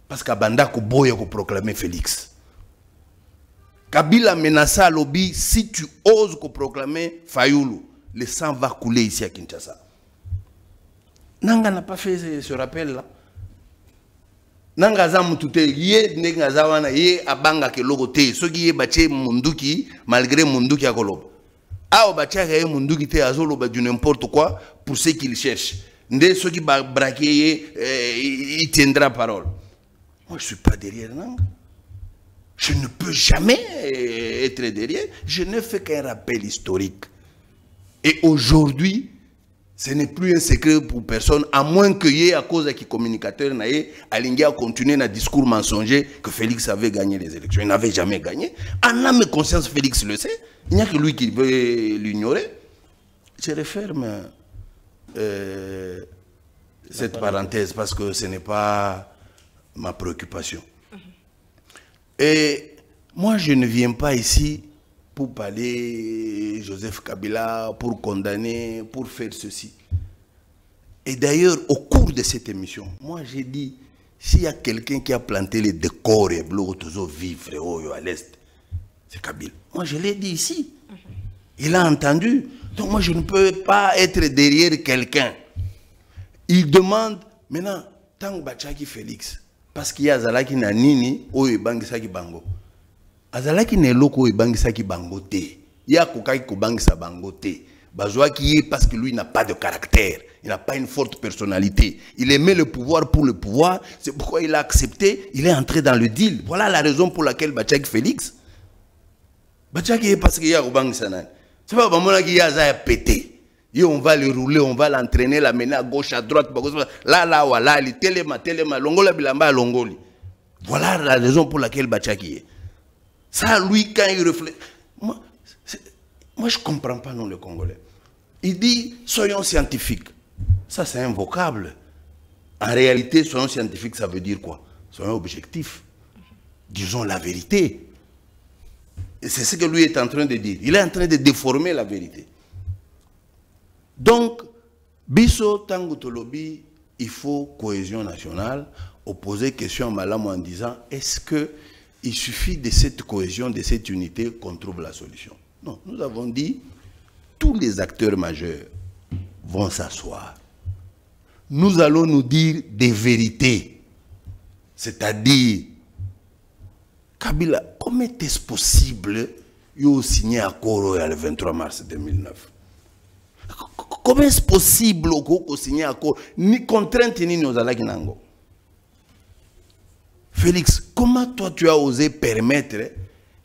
B: Parce qu'Abanda Koboya ko proclamer Félix. Kabila menaça lobby, si tu oses ko proclamer Fayulu, le sang va couler ici à Kinshasa. Nanga n'a pas fait ce rappel-là. Nanga zamutute ye nenga zawana ye abanga ke logo te soki ye bache munduki malgré munduki akoloba. Ah bache ke munduki te azolo ba du n'importe quoi pour ce qu'il cherche. Nde soki ba braquer il tiendra parole. Moi, je ne suis pas derrière Nanga. Je ne peux jamais être derrière. Je ne fais qu'un rappel historique. Et aujourd'hui, ce n'est plus un secret pour personne, à moins qu'il y ait à cause des communicateurs, Alingi a continué un discours mensonger que Félix avait gagné les élections. Il n'avait jamais gagné. En âme et conscience, Félix le sait. Il n'y a que lui qui veut l'ignorer. Je referme cette parenthèse parce que ce n'est pas ma préoccupation. Et moi, je ne viens pas ici pour parler Joseph Kabila, pour condamner, pour faire ceci. Et d'ailleurs, au cours de cette émission, moi j'ai dit, s'il y a quelqu'un qui a planté les décors et l'autre vivre à l'Est, c'est Kabila. Moi je l'ai dit ici. Il a entendu. Donc moi je ne peux pas être derrière quelqu'un. Il demande, maintenant, tant que Bachaki Félix, parce qu'il y a Azalaki Nanini, ou Bangisaki Bango. Azalaki Neloko et Bangisaki Bango te. Il y a Kokai Kobangisa Bango te. Bazoua qui est parce que lui n'a pas de caractère. Il n'a pas une forte personnalité. Il aimait le pouvoir pour le pouvoir. C'est pourquoi il a accepté. Il est entré dans le deal. Voilà la raison pour laquelle Bachaki Félix. Bachaki est parce qu'il y a Kobangisa Nan. C'est pas vraiment qu'il y a Zaya pété. Et on va le rouler, on va l'entraîner, l'amener à gauche, à droite, là, voilà, téléma, longola, bilamba, longoli. Voilà la raison pour laquelle Bachaki est. Ça, lui, quand il reflète. Moi je ne comprends pas, non, le Congolais. Il dit, soyons scientifiques. Ça, c'est un vocable. En réalité, soyons scientifiques, ça veut dire quoi? Soyons objectifs. Disons la vérité. Et c'est ce que lui est en train de dire. Il est en train de déformer la vérité. Donc, Bisso Tangutolobi, il faut cohésion nationale, opposer question à Malam en disant, est-ce qu'il suffit de cette cohésion, de cette unité qu'on trouve la solution? Non, nous avons dit, tous les acteurs majeurs vont s'asseoir. Nous allons nous dire des vérités. C'est-à-dire, Kabila, comment est-ce possible de signer un accord le 23 mars 2009? Comment est-ce possible de signer un accord? Ni contrainte ni nos alaginango. Félix, comment toi tu as osé permettre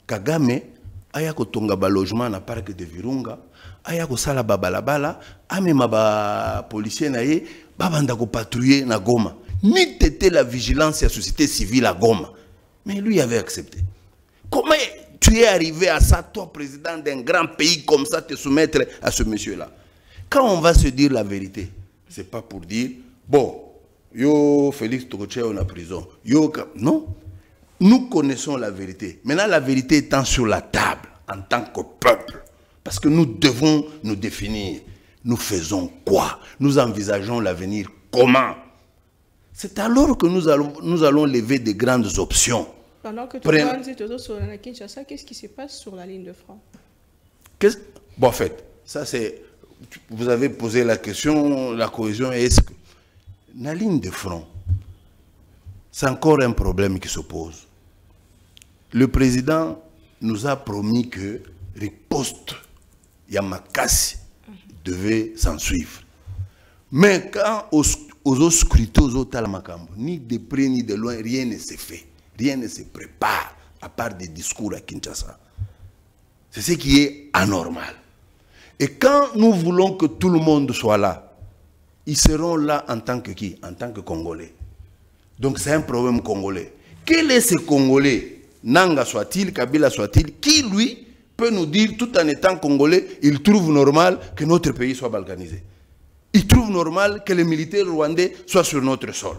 B: Kagame aya kotonga ba logement na parc de Virunga, aya ko sala ba balabala, amema ba policier na ye, ba banda ko patrouiller na Goma. Ni t'étais la vigilance de la société civile à Goma. Mais lui avait accepté. Comment tu es arrivé à ça, toi, président d'un grand pays comme ça, te soumettre à ce monsieur-là? Quand on va se dire la vérité, ce n'est pas pour dire, bon, yo, Félix Tokoche, on a prison. Yo, non. Nous connaissons la vérité. Maintenant, la vérité étant sur la table, en tant que peuple, parce que nous devons nous définir. Nous faisons quoi? Nous envisageons l'avenir comment? C'est alors que nous allons lever de grandes options.
A: Pendant que tu parles sur la Kinshasa, qu'est-ce qui se passe sur la ligne de front?
B: Bon, en fait, ça c'est... Vous avez posé la question, la cohésion, est-ce que... La ligne de front, c'est encore un problème qui se pose. Le président nous a promis que riposte Yamakasi devait s'en suivre. Mais quand aux scrutins, aux Talamakambo, ni de près ni de loin, rien ne se fait. Rien ne se prépare, à part des discours à Kinshasa. C'est ce qui est anormal. Et quand nous voulons que tout le monde soit là, ils seront là en tant que qui? En tant que Congolais. Donc c'est un problème congolais. Quel est ce Congolais, Nanga soit-il, Kabila soit-il, qui lui peut nous dire, tout en étant Congolais, il trouve normal que notre pays soit balkanisé? Il trouve normal que les militaires rwandais soient sur notre sol.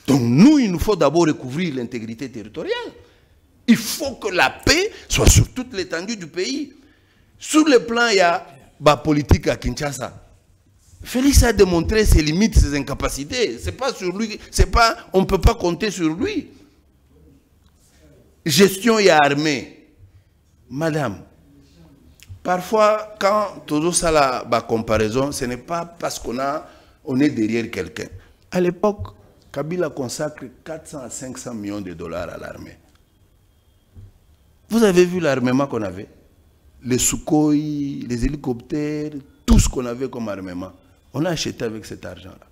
B: Donc nous, il nous faut d'abord recouvrir l'intégrité territoriale. Il faut que la paix soit sur toute l'étendue du pays. Sur le plan, il y a la politique à Kinshasa. Félix a démontré ses limites, ses incapacités. C'est pas sur lui, on ne peut pas compter sur lui. Gestion et armée. Madame, parfois, quand tout ça la comparaison, ce n'est pas parce qu'on est derrière quelqu'un. À l'époque, Kabila consacre 400 à 500 millions de dollars à l'armée. Vous avez vu l'armement qu'on avait? Les Sukhoi, les hélicoptères, tout ce qu'on avait comme armement. On a acheté avec cet argent-là.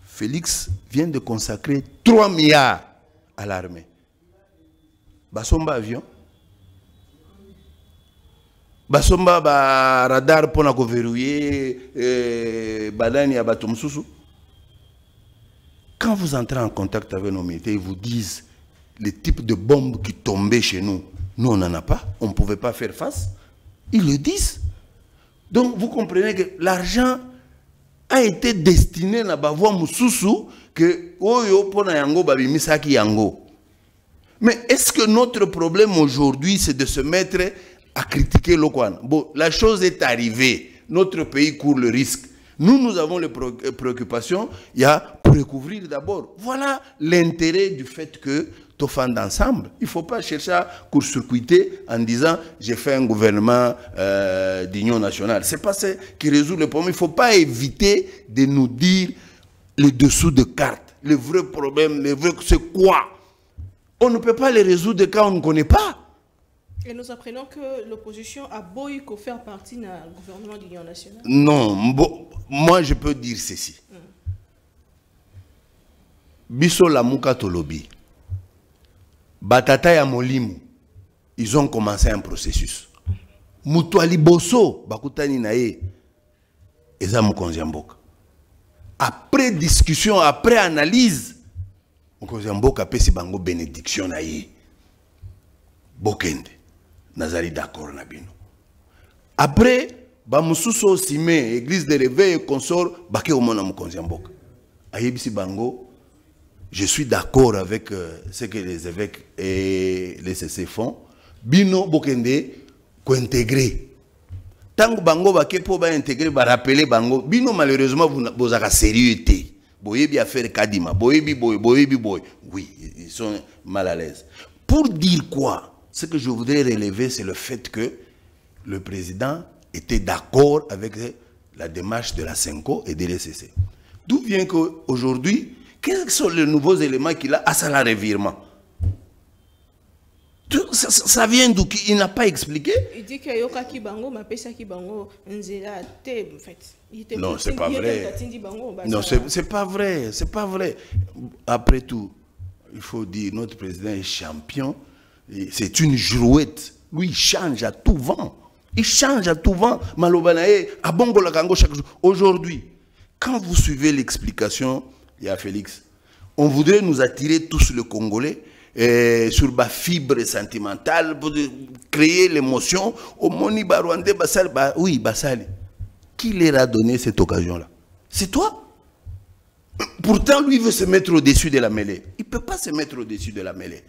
B: Félix vient de consacrer 3 milliards à l'armée. Basomba avion. Basomba radar pour la verrouiller, badani à batumsusu. Quand vous entrez en contact avec nos militaires, ils vous disent les types de bombes qui tombaient chez nous. Nous, on n'en a pas. On ne pouvait pas faire face. Ils le disent. Donc, vous comprenez que l'argent a été destiné à Bavois Moussousou que Oyo Pona Yango Babi Misaki Yango. Mais est-ce que notre problème aujourd'hui, c'est de se mettre à critiquer l'Okwan? Bon, la chose est arrivée. Notre pays court le risque. Nous avons les préoccupations. Il y a pour recouvrir d'abord. Voilà l'intérêt du fait que tout fend ensemble. Il ne faut pas chercher à court-circuiter en disant j'ai fait un gouvernement d'union nationale. Ce n'est pas ça qui résout le problème. Il ne faut pas éviter de nous dire les dessous de cartes. Le vrai problème, c'est quoi? On ne peut pas les résoudre quand on ne connaît pas.
A: Et nous apprenons que l'opposition a beau faire partie du gouvernement d'union nationale.
B: Non, moi je peux dire ceci. Biso la muka tolobi. Batata ya Molimu, ils ont commencé un processus. Mutuali boso, bakutani nae, eza mukonzi ya mboka. Après discussion, après analyse, mukonzi ya mboka pesi bango bénédiction nae. Bokende. Nazali d'accord na bino. Après, bamususo sime, église de réveil et consort, bake omona mukonzi ya mboka. Ayebisi bango, je suis d'accord avec ce que les évêques et les CC font. Bino bokende ko intégrer. Tant que bango bake po ba intégrer, ba rappeler bango. Bino malheureusement vous avez sérieux été. Boyebi affaire Kadima, boyebi boy. Oui, ils sont mal à l'aise. Pour dire quoi? Ce que je voudrais relever, c'est le fait que le président était d'accord avec la démarche de la CENCO et de l'ECC. D'où vient qu'aujourd'hui, quels sont les nouveaux éléments qu'il a à ça la revirement? Ça vient d'où? Il n'a pas expliqué.
A: Il dit qu'il y a Kibango, ma pesa Kibango, Nzela, en fait.
B: Non, c'est pas vrai. Non, c'est pas vrai. C'est pas vrai. Après tout, il faut dire, notre président est champion. C'est une girouette. Lui, il change à tout vent. Il change à tout vent. Malobanae, à Bongo Lakango chaque jour. Aujourd'hui, quand vous suivez l'explication, il y a Félix, on voudrait nous attirer tous le Congolais sur ma fibre sentimentale pour créer l'émotion. Au Moni Barwande Bassali. Oui, Bassali. Qui leur a donné cette occasion-là? C'est toi. Pourtant, lui veut se mettre au-dessus de la mêlée. Il ne peut pas se mettre au-dessus de la mêlée.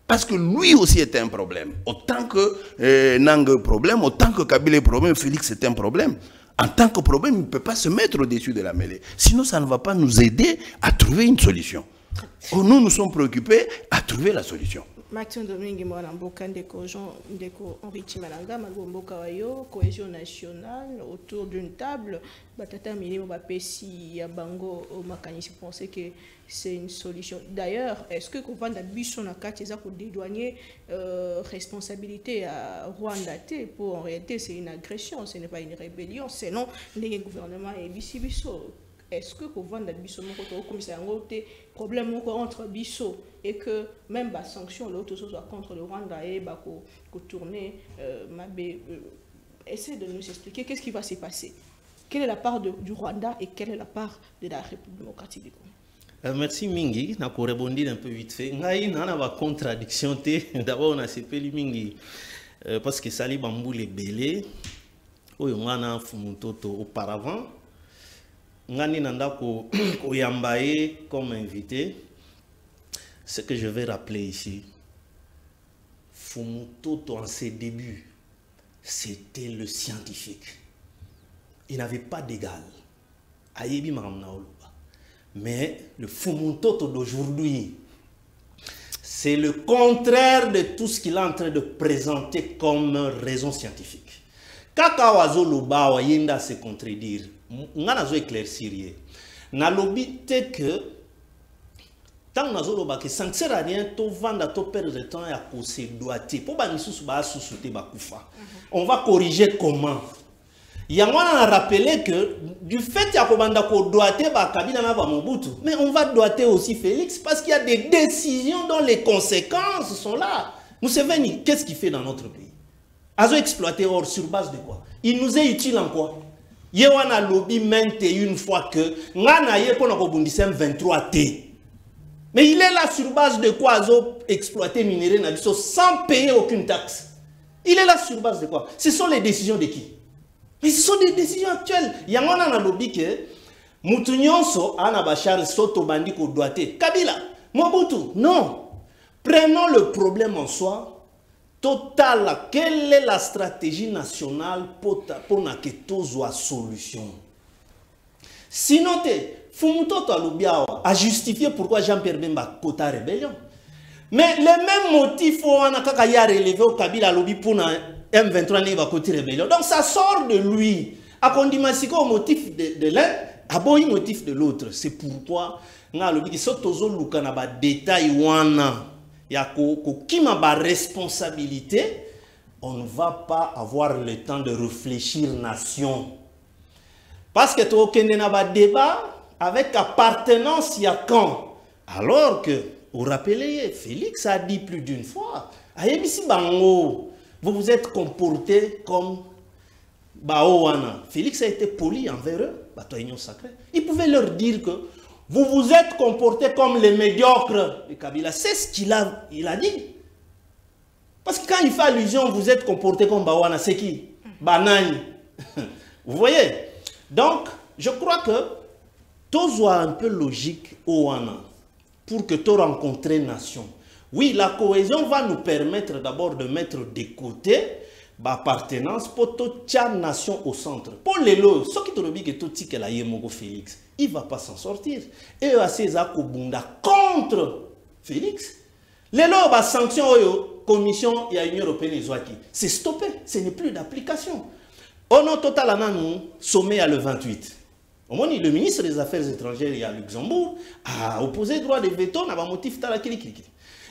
B: Parce que lui aussi est un problème. Autant que Nang problème, autant que Kabila est problème, Félix est un problème. En tant que problème, il ne peut pas se mettre au-dessus de la mêlée. Sinon, ça ne va pas nous aider à trouver une solution. Nous, nous sommes préoccupés à trouver la solution.
A: Maxime Domingue, moi, ndeko Henri Chimalanga, Magomboka Wayo, cohésion nationale, autour d'une table, Batata Minimo Bapesi, Yabango, Makanisi pensaient que c'est une solution. D'ailleurs, est-ce que quand on a Bisson à Katiza pour dédouaner responsabilité à Rwanda pour en réalité c'est une agression, ce n'est pas une rébellion, sinon les gouvernements et Bisso. Est-ce que quand on a Bisson comme c'est un autre problème entre Bisso et que même la sanction l'autre soit contre le Rwanda et qu'on tourner essaie de nous expliquer qu'est-ce qui va se passer, quelle est la part du Rwanda et quelle est la part de la République démocratique du Congo.
C: Merci Mingi, na ko rebondir un peu vite fait. Ngai na ba contradiction té d'abord on a sepeli Mingi parce que Sali Bambou les belé oyo ngana fumutoto auparavant ngani nanda ko yambaye comme invité. Ce que je vais rappeler ici, Fumutoto en ses débuts, c'était le scientifique. Il n'avait pas d'égal. Ayebi Maramnaoluba. Mais le Fumutoto d'aujourd'hui, c'est le contraire de tout ce qu'il est en train de présenter comme raison scientifique. Kakawazo Loba Wayenda se contredire. Nganazo éclaircir. Nalobi te que tant que ça ne sert à rien de vendre, de perdre le temps à se doiter. On va corriger comment. Il y a rappelé que du fait qu'on doit doiter, mais on va doiter aussi Félix parce qu'il y a des décisions dont les conséquences sont là. Museveni, qu'est-ce qu'il fait dans notre pays? Azo exploité or sur base de quoi? Il nous est utile en quoi? Il y a un lobby maintes une fois que ngana ye pona ko bundisem 23T. Mais il est là sur base de quoi Azo exploiter minerai Nabiso sans payer aucune taxe. Il est là sur base de quoi? Ce sont les décisions de qui? Mais ce sont des décisions actuelles. Il y a un lobby que Moutounion so ana bachar soto bandi ko doite. Kabila, Mobutu, non. Prenons le problème en soi. Total, quelle est la stratégie nationale pour que tout soit solution? Sinon, Fumutoto Alubiawa a justifié pourquoi Jean-Pierre Bemba Kota rébellion. Mais les mêmes motifs on a relevé au Kabila Lobi pour M23 n'est pas côté rébellion. Donc ça sort de lui. A Kondimasiko au motif de l'un, a beau motif de l'autre. C'est pourquoi nga lobi ki sotozo luka na ba détail wana ya ko kima ba responsabilité, on ne va pas avoir le temps de réfléchir nation. Parce que to kende na ba débat avec appartenance ya quand, alors que vous rappelez, Félix a dit plus d'une fois, ayebisi bango, vous vous êtes comporté comme Baowana. Félix a été poli envers eux, sacré. Il pouvait leur dire que vous vous êtes comporté comme les médiocres de Kabila. C'est ce qu'il a dit. Parce que quand il fait allusion, vous êtes comporté comme Baowana, c'est qui? Banani. Vous voyez? Donc, je crois que tout soit un peu logique au Wana pour que tu rencontres nation. Oui, la cohésion va nous permettre d'abord de mettre de côté l'appartenance pour toute nation au centre. Pour les lots, ce qui te dit que tout que la Yemogo Félix, il ne va pas s'en sortir. Et à ces Akobunda contre Félix, les lots, la sanction, commission et l'Union européenne, c'est stoppé, ce n'est plus d'application. Au nom total, nous sommet à le 28. Au moment où le ministre des Affaires étrangères à Luxembourg a opposé droit de veto, n'a pas motif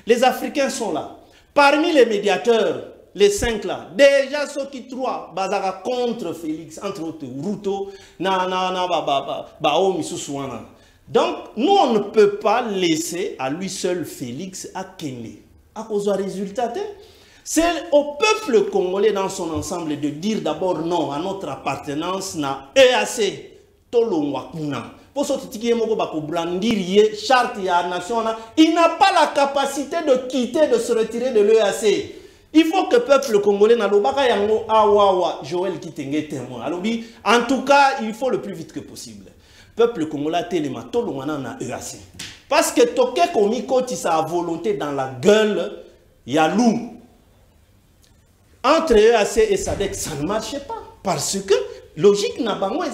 C: les Africains sont là. Parmi les médiateurs, les 5 là, déjà ceux qui 3 bazara contre Félix, entre autres Ruto, donc nous on ne peut pas laisser à lui seul Félix à Kenya. À cause du résultat, c'est au peuple congolais dans son ensemble de dire d'abord non à notre appartenance na EAC. Il n'a pas la capacité de quitter, de se retirer de l'EAC. Il faut que le peuple congolais Joël Kitenge témoin. En tout cas, il faut le plus vite que possible. Peuple congolais téléma na EAC. Parce que Toké Komiko tissa volonté dans la gueule, il y a loup. Entre EAC et SADC, ça ne marchait pas. Parce que logique n'a pas moi et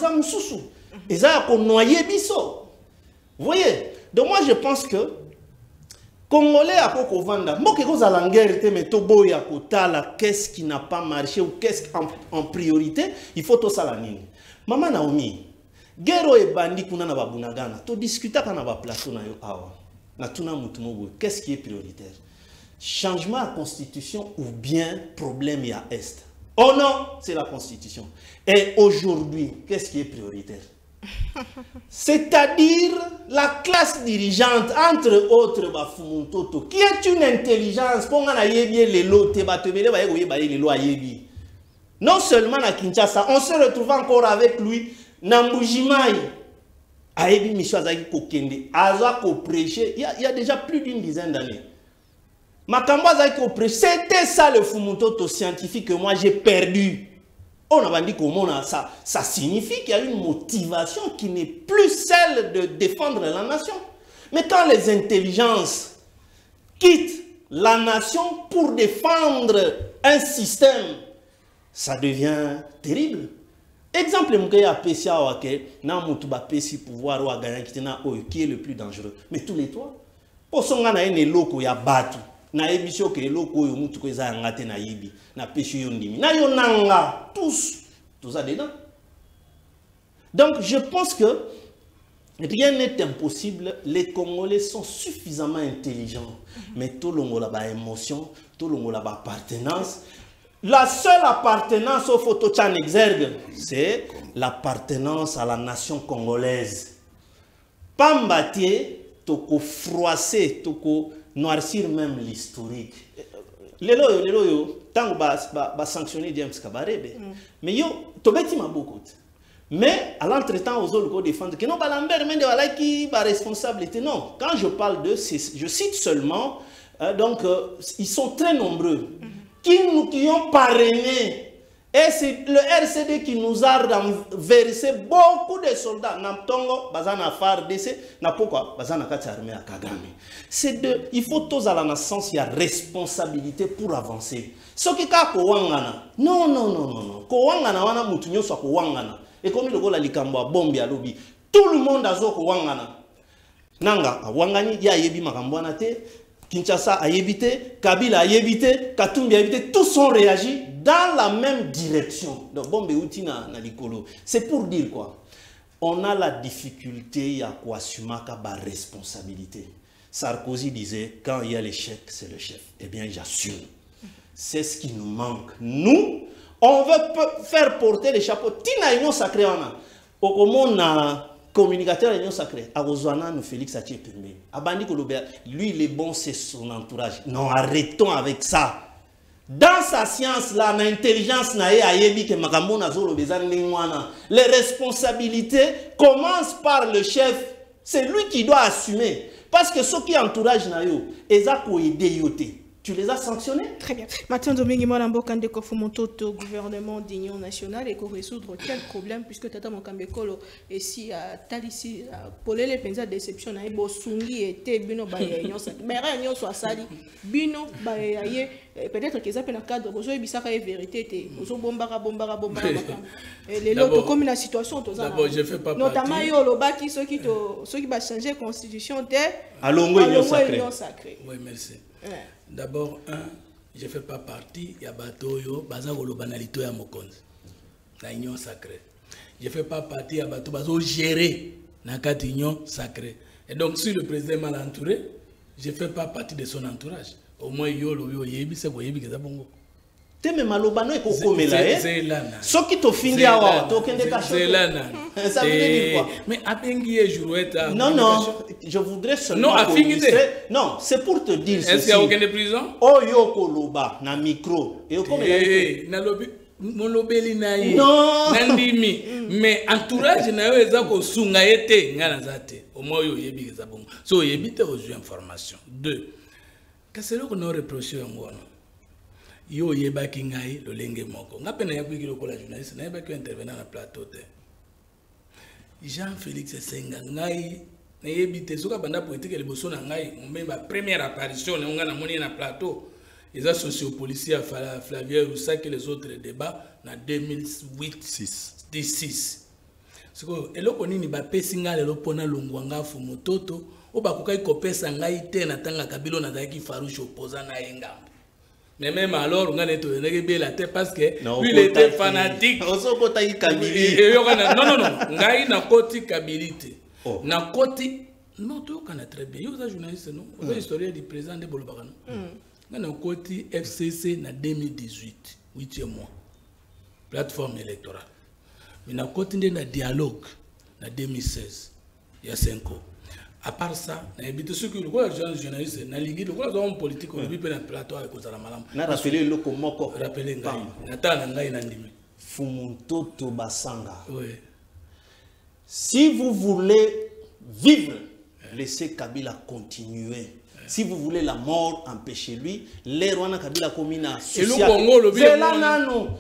C: ça a noyé biso. Vous voyez? Donc moi je pense que Congolais à Kokovanda, moi que vous allez en guerre, mais Tobo ya Kotala, qu'est-ce qui n'a pas marché ou qu'est-ce en priorité, il faut tout ça la ligne. Maman Naomi, guerre et bandit kuna na babunagana, to discuter quand na ba plateau na yo awa. Na tuna mutumogo, qu'est-ce qui est prioritaire? Changement à la constitution ou bien problème ya est? Oh non, c'est la constitution. Et aujourd'hui, qu'est-ce qui est prioritaire? C'est-à-dire la classe dirigeante, entre autres, qui est une intelligence. Non seulement à Kinshasa, on se retrouve encore avec lui, Nambujimai. Il y a déjà plus d'une dizaine d'années. C'était ça le Fumutoto scientifique que moi j'ai perdu. On a dit comment ça signifie qu'il y a une motivation qui n'est plus celle de défendre la nation. Mais quand les intelligences quittent la nation pour défendre un système, ça devient terrible. Exemple, qui est le plus dangereux. Mais tous les trois. Pour son gars, il y a loko ya batu. Na ebisho ke loko yo mutu ko eza ngate na yibi na peshi yo ndimi na yo nanga tous tout ça dedans. Donc je pense que rien n'est impossible. Les Congolais sont suffisamment intelligents, mais tout le monde a ba émotion, tout le monde a ba appartenance. La seule appartenance au photochan exergue, c'est l'appartenance à la nation congolaise. Pambatier toko froisser, toko noircir même l'historique. Lelo tant ba sanctionner James Kabarebe. Mais yo tobeti ma beaucoup. Mais à l'entretemps aux autres défendre que non Balambert mais voilà qui ba responsabilité non. Quand je parle de je cite seulement donc ils sont très nombreux qui ont parrainé Et c'est le RCD qui nous a versé beaucoup de soldats. Namtongo, bazana FARDC, na pourquoi? Bazana kati armée à Kagame. Il faut tous à la naissance, il y a responsabilité pour avancer. Ce qui est wangana. Non, non, non, non, non. Ko wangana wana mutunyo so ko wangana. Et comme le gola likambo bombi à lobby. Tout le monde a zo ko wangana. Nanga, wangani ya yebi makambwana te. Kinshasa a évité, Kabila a évité, Katumbi a évité, tous ont réagi dans la même direction. Donc, bon, c'est pour dire quoi? On a la difficulté à quoi assumer la responsabilité. Sarkozy disait, quand il y a l'échec, c'est le chef. Eh bien, j'assume. C'est ce qui nous manque. Nous, on veut faire porter les chapeaux. Tina Union Sacrée, on a communicateur de l'Union Sacrée, Arozwana nous Félix Atie Pembe. Abandi Kolobert, lui il est bon, c'est son entourage. Non, arrêtons avec ça. Dans sa science, là, l'intelligence, les responsabilités commencent par le chef. C'est lui qui doit assumer. Parce que ceux qui entouragent Nayo, ils ont aidé Yoté. Tu les as sanctionnés? Très bien.
A: Maintenant, Domingue Molambo Kandeko Fumototo, gouvernement d'union nationale, et qu'on résoudre quel problème, puisque Tata Mokambekolo, et si à Talissi, pour les pensa déception, il y a Sungi et Bino Baye, mais rien soit sali, Bino Baye, peut-être qu'ils appellent un cadre, vous avez ça la vérité, vous avez bombara. Les autres, comme la situation,
D: d'abord, je fais pas
A: notamment Yolobaki, ceux qui vont changer la constitution,
C: à l'union
A: sacrée.
D: Oui, merci. D'abord, je ne fais pas partie, il y a Batoyo, Bazagolo Banalito et Mokonzi, la union sacrée. Je ne fais pas partie, il y a Bato, Bazo géré la union sacrée. Et donc, si le président est mal entouré, je ne fais pas partie de son entourage. Au moins, Yolo, Yebi, c'est Yebi qui est bon.
C: Teme malobano eko komela so qui to findi awa to kende kacho ça veut dire quoi?
D: Mais abengi e jouette
C: non je voudrais seulement non c'est pour te dire
D: est-ce qu'il y a aucune prison
C: oh yo koloba na micro et komela
D: na lobi mon lobeli na ye
C: non
D: nandimi mais entourage na yo eza ko sunga ete ngana zate au moins yo yebi za bon so yebi te reçu information. 2 qu'est-ce que nous reprocher ngono yo yebaki ngai lolenge moko ngapena yakwiki lokola journaliste na yebaki intervenir na plateau te Jean-Félix Senga ngai na yebite soka banda politique le bosso na ngai momemba première apparition na ngana moni na plateau les sociopoliciers Flavien Roussak et les autres débats na 2008-6 siko eloko nini ba pesi ngai le pona longwanga fu mototo o ba kokai kopesa ngai te na tanga kabilo na zaki farouche opposant na yenga. Mais même alors, on a été la tête parce que lui, il était fanatique. Non, il n'a côté Kabilité. Na côté, non, tu connais très bien. Il y a un journaliste, non? Il y a l'histoire du président de Bolobagano. Il y a un côté FCC en 2018, 8e mois. Plateforme électorale. Mais il y a un côté de dialogue en 2016, il y a 5 ans. À part ça, il y a des journalistes, il y a des hommes politiques, il y a des plateaux avec les malam.
C: On a rappelé le Komoko.
D: Rappelé
C: Fumuntoto Basanga.
D: Oui.
C: Si vous voulez vivre, laissez Kabila continuer. Si vous voulez la mort, empêchez-lui. Les Rwanda Kabila Komina.
D: Et le Congo, le bien.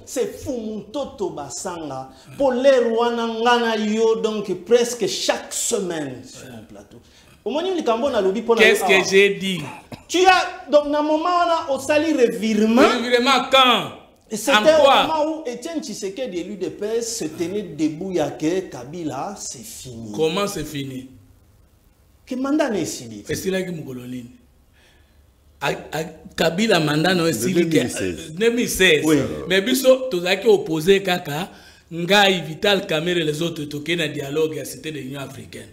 C: C'est Fumuntoto Basanga. Pour les Rwanda Ngana Yo, donc presque chaque semaine sur un plateau.
D: Qu'est-ce que j'ai dit?
C: Tu as, donc, dans un moment, on a sali revirement.
D: Revirement quand?
C: C'était au moment où Étienne Tshisekedi, élu de PS, se tenait debout. Yake Kabila, c'est fini.
D: Comment c'est fini?
C: Que mandat n'est fini?
D: C'est là que Moukololine. Kabila mandat n'est fini. 2016. Oui. Mais biso, tous ceux qui opposé Kaka, Ngai, Vital Kamerhe et les autres, toqués dans le dialogue à la Cité de l'Union africaine.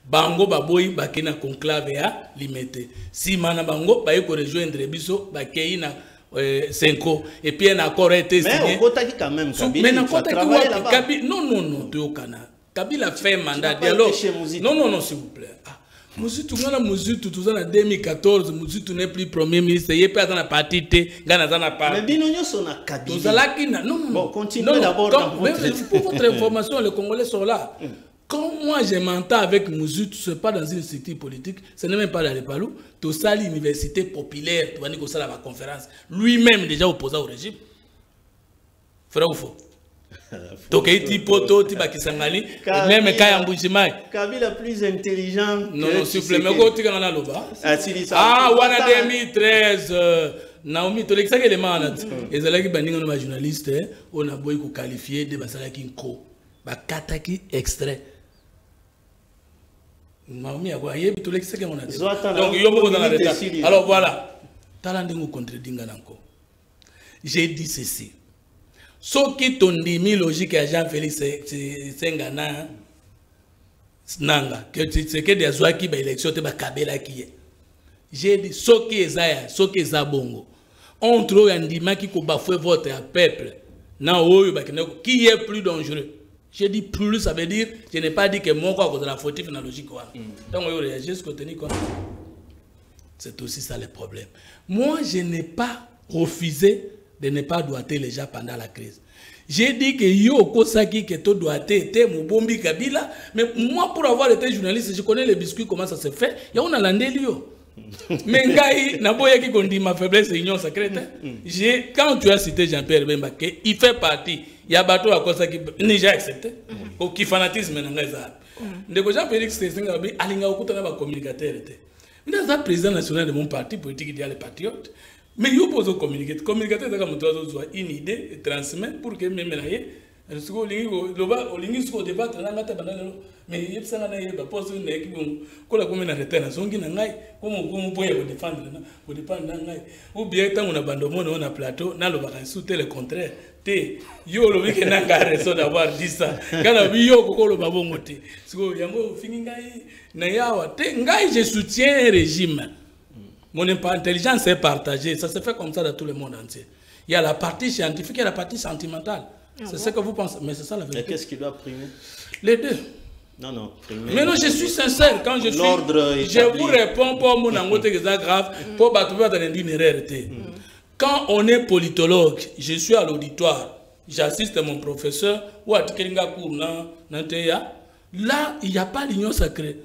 D: Bango baboyi bakina conclave ya limité. Si mana bango ba yeko rejoindre biso bakei na 5 ans et puis un accord a été signé.
C: Mais on kotaki quand même Kabila.
D: Mais on kotaki Kabila. Non to kana. Kabila fait mandat dialogue. Non s'il vous plaît. Muzitu ngana muzitu tuzana 2014 muzitu n'est plus premier ministre yé pas dans la partie T ngana dans la partie.
C: Mais binonyo sont na Kabila.
D: Tuzalaki na non.
C: Bon, continuez d'abord dans votre.
D: Pour votre information, les Congolais sont là. Quand moi je m'entends avec Mouzut, ce n'est pas dans une structure politique, ce n'est même pas dans les Palou, tout ça l'université populaire, tu vas dire que ça la conférence, lui-même déjà opposé au régime. Frère ou faux? Donc, il poto, tu vas kisangani, même quand il y
C: Kabila plus intelligent.
D: Non, s'il vous plaît, mais quand tu as un loba. Ah, wana 2013. Naomi, tu l'exagères les malades. Et c'est là que les journalistes, on a beau qualifier de basalaki ko, bakataki extrait. Naomi a quoi? Tu l'exagères mon adresse. Donc, il y a beaucoup dans la détail. Alors voilà. Talandengo contre Dingananko. J'ai dit ceci. Ce qui t'ont dit, logique à Jean-Félix Sengana, Nanga, que c'est que des oies qui ont élection, tu vas Kabila qui est. J'ai dit, ce qui est Zaya, ce qui est Zabongo, entre eux, on dit qui a bafoué votre peuple, qui est plus dangereux. J'ai dit plus, ça veut dire, je n'ai pas dit que mon corps est la fautif dans la logique. Donc, on réagit ce que tu dis. C'est aussi ça le problème. Moi, je n'ai pas refusé de ne pas doiter les gens pendant la crise. J'ai dit que yo kosaki que to doiter était Mubombi Kabila, mais moi pour avoir été journaliste, je connais les biscuits comment ça se fait. Il y a un landélio. Mais ngai naboya qui kondi ma faiblesse union secrète. Quand tu as cité Jean-Pierre Bemba que il fait partie, il y a bateau à kosaki déjà accepté. Au qui fanatisme nanga za. Ndeko Jean-Félix Senga bi alinga okutana ba communicateur était. Mais dans le président national de mon parti politique, il y a les patriotes. Mais il faut communiquer. Communicateur, c'est comme toi, une idée et transmettre pour que même là, mais il y a des postes qui ont une retraite, ou bien tant on abandonne on a plateau, n'a le sous le contraire. Yo le week-end n'a raison d'avoir dit ça. Quand yo kokolo babongote. Siko yango fini ngai na yawa te ngai je soutiens un régime. Mon intelligence est partagée, ça se fait comme ça dans tout le monde entier. Il y a la partie scientifique et la partie sentimentale. C'est ce que vous pensez, mais c'est ça la vérité.
C: Et qu'est-ce qui doit primer?
D: Les deux.
C: Non, primer.
D: Mais non, je suis sincère quand je suis. Je vous réponds pour mon angote qui est grave, pour battre dans une erreur. Quand on est politologue, je suis à l'auditoire, j'assiste à mon professeur ou à Tikelinga Kourna, là, il n'y a pas l'union sacrée.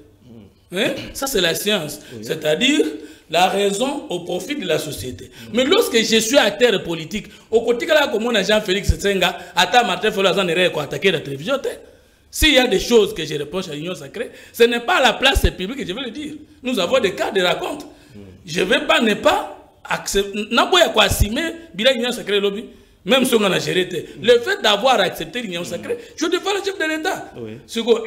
D: Hein? Ça, c'est la science. Oui. C'est-à-dire la raison au profit de la société. Mais lorsque je suis acteur politique, au côté de la commune Jean-Félix Senga, à Martin Folazan pour attaquer la télévision, s'il y a des choses que je reproche à l'union sacrée, ce n'est pas à la place publique que je vais le dire. Nous avons des cas de raconte. Je ne vais pas ne pas accepter. L'union sacrée lobby. Même si on a géré, le fait d'avoir accepté l'union sacrée, je défends le chef de l'État. Oui.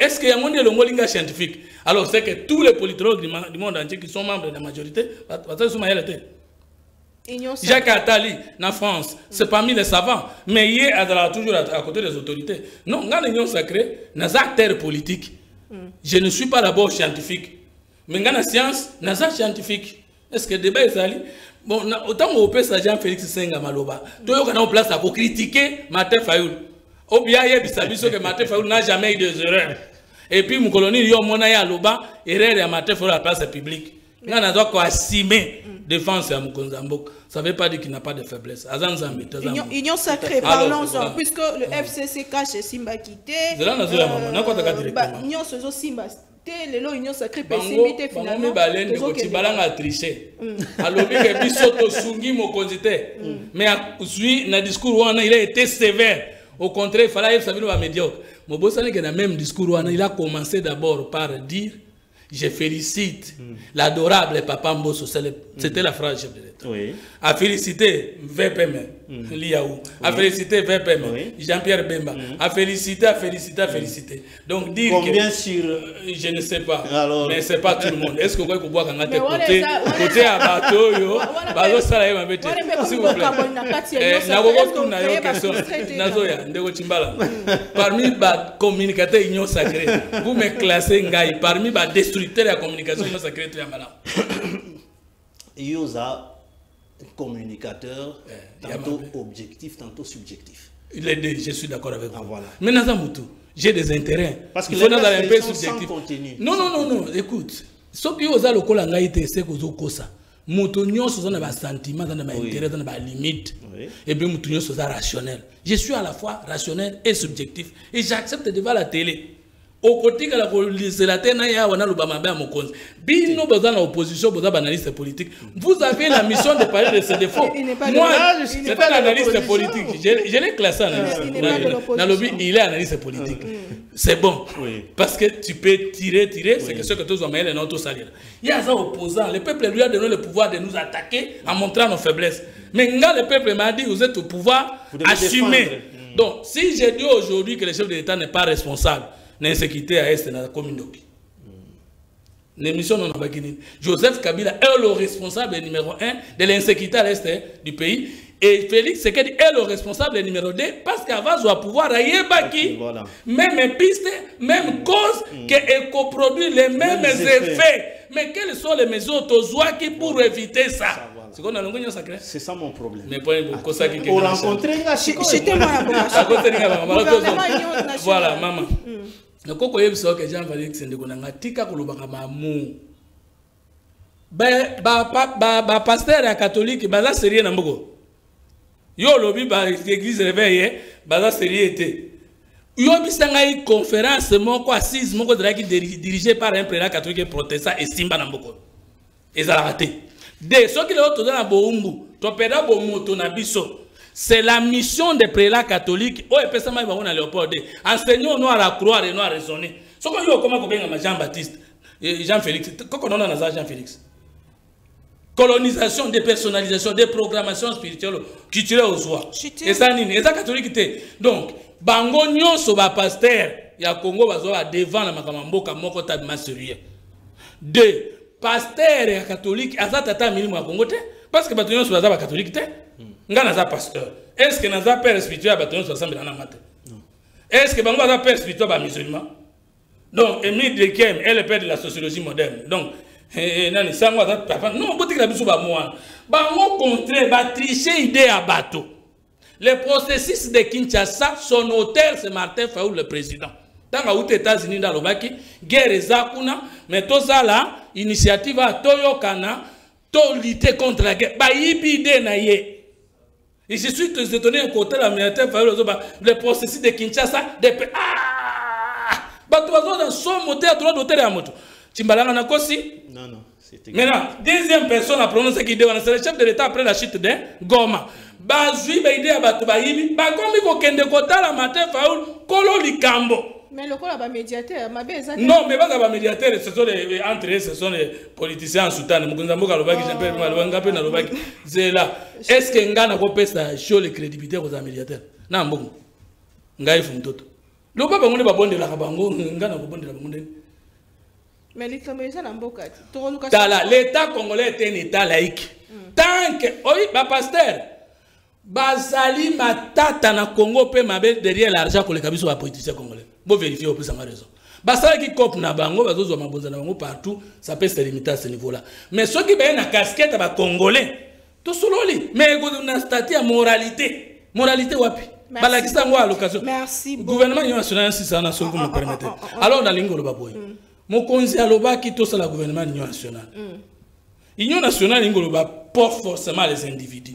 D: Est-ce qu'il y a un monde de scientifique? Alors c'est que tous les politologues du monde entier qui sont membres de la majorité, Jacques Attali, en France, c'est parmi les savants, mais il est toujours à côté des autorités. Non, dans l'union sacrée, dans les acteurs politiques, je ne suis pas d'abord scientifique, mais dans la science, dans les scientifiques. Est-ce que le débat est allé? Bon, autant qu'on peut s'agir Félix Senga Maloba, tu as en place pour critiquer Martin Fayoul. Ou bien il y a que Martin Fayoul n'a jamais eu des erreurs. Et puis mon colonel Yomona Aloba, erreur à Martin Fayoul à la place publique. On a droit à assumer défense à Moukonzambok. Ça ne veut pas dire qu'il n'a pas de faiblesse.
A: Union sacrée, parlons-en, puisque le FCC cache Simba quitté. Union Simba. Lelo union sacrée pessimité finalement
D: balene ko tibalanga tricher alobi ke bisoto sungi mo konzite mais suis na discours wana il a été sévère au contraire il fallait savoir va médiocre mo bosane que dans même discours wana il a commencé d'abord par dire je félicite l'adorable Papa Mbosso, c'était la phrase chef de l'État. Oui. A félicité VPM, Liaou. A félicité VPM, oui. Jean-Pierre Bemba. A félicité. Donc dire
C: combien
D: que,
C: sur
D: je ne sais pas.
C: Alors...
D: Mais c'est pas tout le monde. Est-ce que vous pouvez voir quand on côté à bateau yo, bazo sala yema bete. S'il vous plaît. Na gogo na yo question. Nazoya ndeko chimbala. Parmi les communicateurs union sacrée, vous me classez ngai parmi les destructeurs de la communication union sacrée tu amala.
C: Yosa communicateur tantôt objectif tantôt subjectif.
D: Les deux, je suis d'accord avec vous.
C: Voilà.
D: Mais Nazamutu, j'ai des intérêts.
C: Parce que
D: il faut dans un peu
C: subjectif.
D: Non, écoute. Ce qui est au local en Haïti, c'est que ça. Moutonio sont dans des sentiments, dans des intérêts, dans des limites. Et puis Moutonio sont rationnel. Je suis à la fois rationnel et subjectif. Et j'accepte devant la télé. au côté que la législature n'a ya wana lobama ba mokonzi bino boza na opposition boza banaliste politique vous avez la mission de parler de ces défauts. Moi c'est pas l'analyste politique, je l'ai classé dans lobby, il est analyste politique. C'est bon parce que tu peux tirer c'est que ce que tous ont mêlé notre salaire. Il y a un opposant, le peuple lui a donné le pouvoir de nous attaquer en montrant nos faiblesses. Mais quand le peuple m'a dit vous êtes au pouvoir, assumez. Donc si j'ai dit aujourd'hui que le chef de l'État n'est pas responsable l'insécurité à Est dans la commune d'Oki. L'émission non Joseph Kabila est le responsable numéro 1 de l'insécurité à l'Est du pays. Et Félix Tshisekedi est le responsable numéro 2 parce qu'avant de pouvoir Baki, même piste, même cause, qu'elle coproduit les mêmes effets. Mais quelles sont les mesures qui pour éviter ça? C'est
C: ça mon problème.
D: Mais pour
C: rencontrer
D: voilà, maman. Le coco est ce que Jean Félix Ndekona tika kolobaka mamu. Ba pasteur ya catholique baza sérieux na mboko. Yo lobi ba église réveillé baza sérieux été. Yo bisanga une conférence moko assise moko dirigée par un prélat catholique protestant et simba na mboko. Ezala raté. De ceux qui l'ont dans la boumbu, to peda bo moto na biso. C'est la mission des prélats catholiques. Oh, et puis ça m'a dit Léopold. Enseignons nous à la croire et nous à raisonner. Ce qu'on dit comment Jean-Baptiste, Jean-Félix, comment on a Jean-Félix? Colonisation, dépersonnalisation, déprogrammation spirituelle, culturelle aux oies. Et ça, c'est ça catholique. Donc, bango nyon so ba pasteur, ya Congo bazoa devant la makamamboka moko tabima sérieux. Deux, pasteur ya catholique, asa tata milimu ya Congo te, parce que batonyon so ba catholique te. Nga pasteur. Est-ce que naza père spirituel bâtonné sur ensemble dans matin? Est-ce que bango naza père spirituel ba musulman? Donc Émile Durkheim est le père de la sociologie moderne. Donc nani sango aza papa non boutique la biso ba moi. Bango contre ba tricher idée à bateau. Le processus de Kinshasa, son auteur c'est Martin Fayulu le président. Dans les États-Unis dans l'Obaki, guerre ezakuna, mais tout ça là, initiative à Toyokana, to lutter contre la guerre. Ba ibide na ye. Et je suis étonné à côté de la militaire, le processus de Kinshasa, dans son moteur, droit d'auteur à moto. Timbalanga na kosi?
C: Non, non.
D: Maintenant, deuxième personne a prononcé qui c'est le chef de l'État après la chute de Goma. Bazui, Baïdé, Abatobaïbi, Bakomi, Kokende, Kota, la matin, Faoul, Kolo, Likambo.
A: Mais le col médiateur, ma belle.
D: Non, mais pas médiateur, ce sont les entrées, ce sont les politiciens en soutane. Mukunzamboka Lobaki, Jean-Pierre Malwangapé, Nalobaki. C'est là. Est-ce que Ngana Kopé ça show les crédibilités aux médiateurs? Non, bon. Ngaï Funtoto. Le papa, on est pas bon de la Rabango, Ngana Kopé de la Bangonde.
A: Mais l'État Namboka.
D: L'État congolais est un État laïque. Tant que, oui, ma pasteur, Bazali Matata na Congo peut m'aber derrière l'argent pour les cabines sur la politicien congolais. Vous vérifiez au plus à ma raison. Basta qui copie na bango, bazo ma bonza na bango partout, ça peut se limiter à ce niveau-là. Mais ceux qui ont na casquette à congolais, tout solo li, mais on a statut à moralité. Moralité wapi? Balakista ngwa à l'occasion.
A: Merci.
D: Gouvernement national si ça na solo me permettez. Alors dans l'ingolo baboy. Mon conseil à l'oba qui tout ça le gouvernement national. L'Union nationale ingolo ba pas forcément les individus.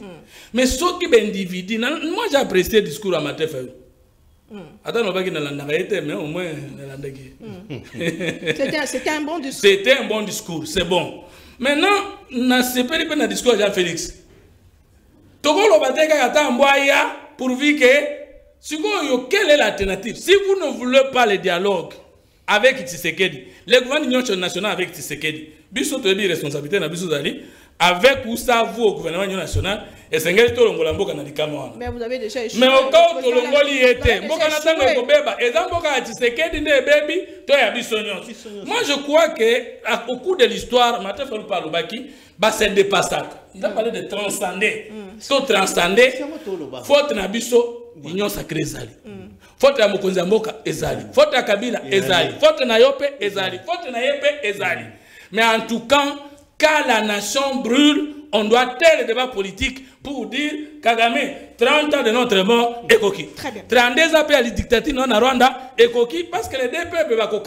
D: Mais ceux qui sont individus, moi j'ai apprécié le discours à Martin Fayulu. Attends, on va dire mais au moins
A: c'était un bon discours.
D: C'était un bon discours, c'est bon. Maintenant, on a séparé un discours de Jean-Félix. Togo le bateka attend boya pourvu que quelle est l'alternative? Si vous ne voulez pas le dialogue avec Tshisekedi, le gouvernement national avec Tshisekedi, biso to bi responsabilité na biso zali avec ou ça vous au gouvernement national et c'est ngeli to longola mboka na likama.
A: Mais vous avez déjà échoué.
D: Mais au cas où longoli était mboka na tango ko beba eza mboka Tshisekedi ne bebi to ya biso nyonso. Moi je crois que au cours de l'histoire Martin Fayulu parle baki ba c'est dépassable. Il a parlé de transcender. So transcender faute na biso union sacrée zali. Faute ya mokonzi mboka ezali. Faute ya Kabila ezali. Faute na yope ezali. Faute na yepe ezali. Mais en tout cas, quand la nation brûle, on doit taire le débat politique pour dire Kagame, 30 ans de notre mort, Ekoki. 32 ans après la dictature non à Rwanda, Ekoki, parce que les deux peuples vont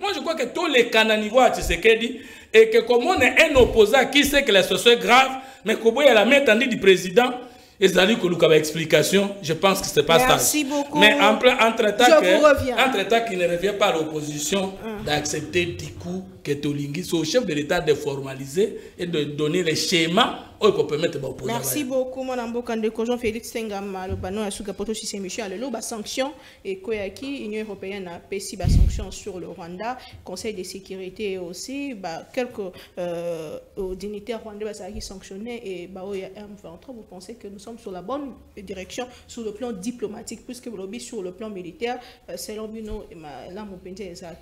D: moi je crois que tous les canaux niveau à Tshisekedi, et que comme on est un opposant qui sait que la situation est grave, mais comme il y a la main tendue du président, Et ça dit que nous avons explication, je pense que ce n'est pas ça.
A: Merci beaucoup.
D: Mais entre-temps qu'il ne revient pas à l'opposition d'accepter du coup que Tolingi soit au chef de l'État de formaliser et de donner les schémas qu'on peut mettre dans l'opposition.
A: Merci beaucoup, mon Ambokandeko Jean-Félix Tengama, le banon à Sugapoto Sisemichu, à l'eau, sanction et Koyaki, Union européenne a payé sanctions sur le Rwanda, Conseil de sécurité aussi, quelques dignitaires rwandais qui sanctionnaient et M23. Vous pensez que nous sommes sur la bonne direction sur le plan diplomatique, puisque vous lobby sur le plan militaire, selon Bino et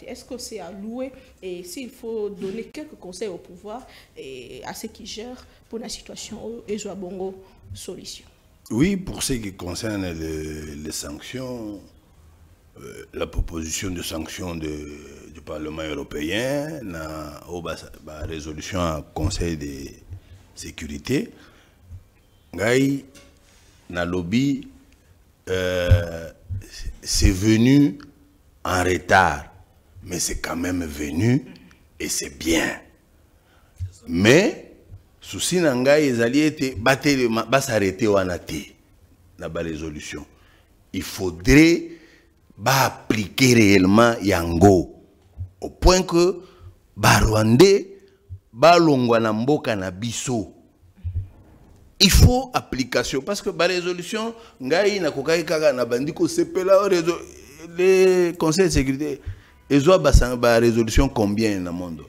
A: est-ce que c'est à louer et s'il faut donner quelques conseils au pouvoir et à ceux qui gèrent pour la situation et Bongo solution?
B: Oui, pour ce qui concerne les sanctions, la proposition de sanctions du Parlement européen, la résolution à Conseil de sécurité, Gaï, na lobby, c'est venu en retard, mais c'est quand même venu et c'est bien. Mais, souci nangai, ils allaient s'arrêter ou anaté dans la résolution. Il faudrait appliquer réellement Yango au point que Rwandais balongwa na mboka na biso. Il faut application parce que la résolution ngai na kokai kaka na bandiko sepela les conseils de sécurité ils ont ba résolution combien dans le monde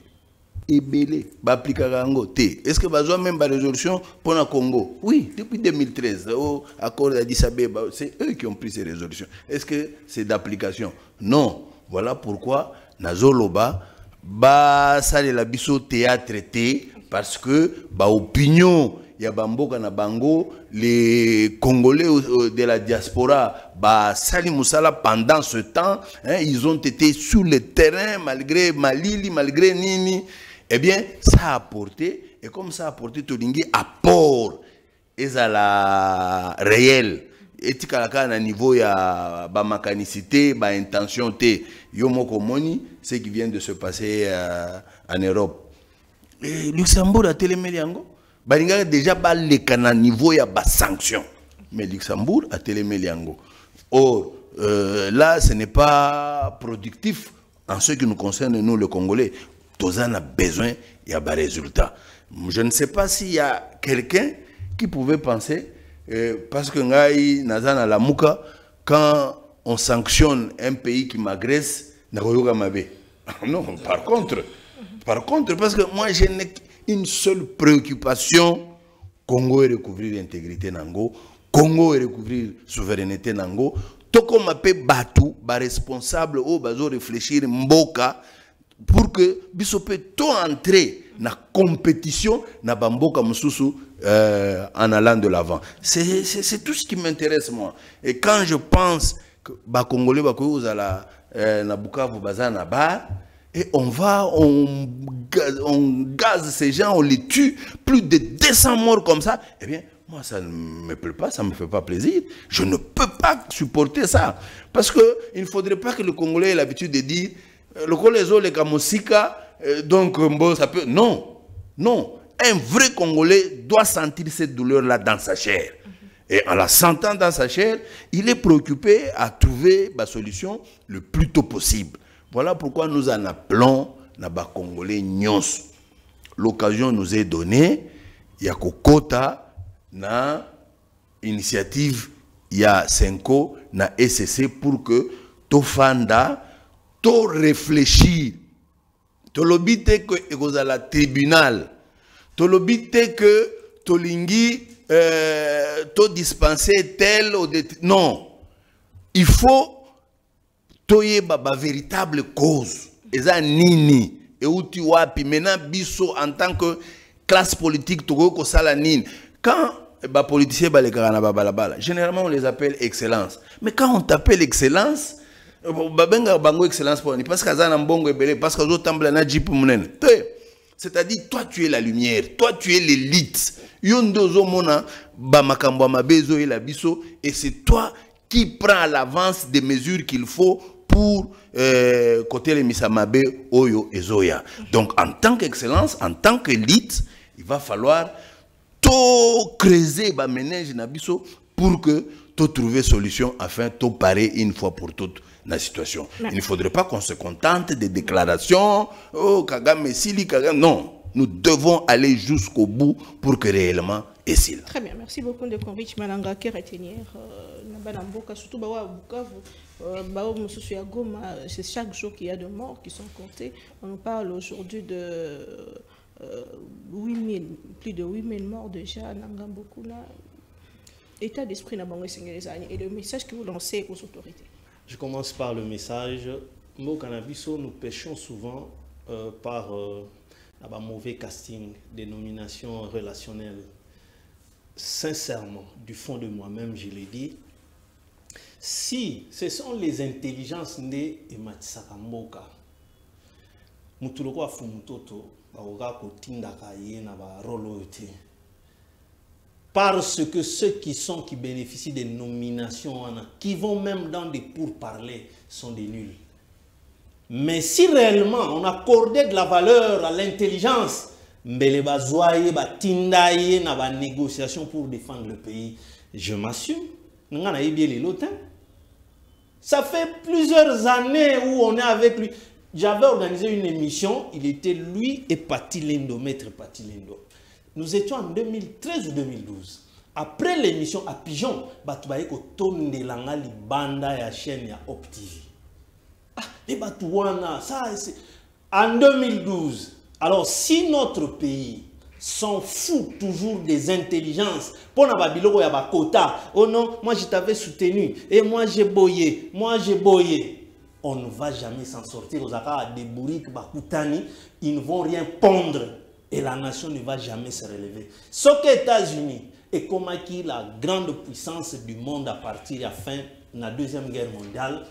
B: ebele ba appliquer yango té est-ce que bazo même ba résolution pour le Congo? Oui, depuis 2013 au accord d'Addis Abeba, c'est eux qui ont pris ces résolutions. Est-ce que c'est d'application? Non. Voilà pourquoi nazoloba ba sale la biso théâtre té parce que ba opinion ya bamboka na bango, les Congolais de la diaspora, Sali Moussala, pendant ce temps, hein, ils ont été sur le terrain, malgré Malili, malgré Nini. Eh bien, ça a apporté, et comme ça a apporté Tolingi, apport, et ça la réel. Et tu as un niveau, il y a ba mécanicité, ba intention, yomoko moni, ce qui vient de se passer en Europe. Et Luxembourg a téléméliango. Balinga déjà le niveau il y a des sanctions. Mais Luxembourg a téléméliango. Or, là, ce n'est pas productif en ce qui nous concerne, nous, les Congolais. Tous en a besoin, il y a des résultats. Je ne sais pas s'il y a quelqu'un qui pouvait penser, parce que quand on sanctionne un pays qui m'agresse, non, par contre, parce que moi, je n'ai une seule préoccupation, Congo est recouvrir l'intégrité Nango, Congo est recouvrir souveraineté Nango, toko mape batu, ba responsable ou bazo réfléchir mboka pour que bisope to entrer na compétition na bamboka mususu en allant de l'avant. C'est tout ce qui m'intéresse moi. Et quand je pense que ba Congolais ba ko uzala na Bukavu bazana bar et on gaze ces gens, on les tue, plus de 200 morts comme ça, eh bien, moi, ça ne me plaît pas, ça ne me fait pas plaisir. Je ne peux pas supporter ça. Parce qu'il ne faudrait pas que le Congolais ait l'habitude de dire, le Congolais, les Kamosika, donc, bon, ça peut... Non, non. Un vrai Congolais doit sentir cette douleur-là dans sa chair. Et en la sentant dans sa chair, il est préoccupé à trouver la solution le plus tôt possible. Voilà pourquoi nous en appelons Naba Congolais Nyons. L'occasion nous est donnée, il y a Kokota, na initiative, il y a Senko, na SCC pour que Tofanda, to réfléchir, to lobite que ekozala tribunal, to lobite que Tolingi, to dispenser tel ou de... Non, il faut toye ba véritable cause. Eza nini et où tu wapi maintenant biso en tant que classe politique toko ko sala nini. Quand ba politiciens ba les karana ba balabala, généralement on les appelle excellence. Mais quand on t'appelle excellence, ba benga bango excellence pour ni parce que azana mbongo ebele parce que zo tambla na jip munene. C'est-à-dire toi tu es la lumière, toi tu es l'élite. Yondo zo mona ba makambo mabezo et la biso et c'est toi qui prend l'avance des mesures qu'il faut pour côté les Misamabe, Oyo et Zoya. Donc en tant qu'excellence, en tant qu'élite, il va falloir to creuser ba ménage na biso pour que to trouver solution afin to parer une fois pour toutes la situation. Il ne faudrait pas qu'on se contente des déclarations, oh Kagame Sili Kagame, non, nous devons aller jusqu'au bout pour que réellement Essil.
A: Très bien, merci beaucoup de Conrich Malanga qui retenir Nabanamboka, surtout Bawa Bukavu, Bawa Moussousou Goma, c'est chaque jour qu'il y a de morts qui sont comptés. On nous parle aujourd'hui de 8000, plus de 8000 morts déjà, Nangambokuna. État d'esprit et le message que vous lancez aux autorités.
C: Je commence par le message. Au Cannabiso, nous pêchons souvent par un mauvais casting, des nominations relationnelles. Sincèrement, du fond de moi-même, je l'ai dit, si ce sont les intelligences nées et Matisaka-Mboka, Mutuloko Afumutoto, Baoga Kotindaka Yena Rolote. Parce que ceux qui bénéficient des nominations, qui vont même dans des pourparlers, sont des nuls. Mais si réellement on accordait de la valeur à l'intelligence, négociation pour défendre le pays, je m'assume. Ça fait plusieurs années où on est avec lui. J'avais organisé une émission, il était lui et Pati Lendo, maître Pati Lendo. Nous étions en 2013 ou 2012. Après l'émission à Pigeon, Batoubaïko tourne de l'anga li banda ya chaîne ya OpTV. Ah, les Batouana, ça c'est en 2012. Alors si notre pays s'en fout toujours des intelligences, pour na babiloko ya bakota, oh non, moi je t'avais soutenu et moi j'ai boyé, on ne va jamais s'en sortir. Aux akara des bourriques bakutani, ils ne vont rien pondre. Et la nation ne va jamais se relever. Ce que les États-Unis est comme la grande puissance du monde à partir de la fin de la Deuxième Guerre mondiale,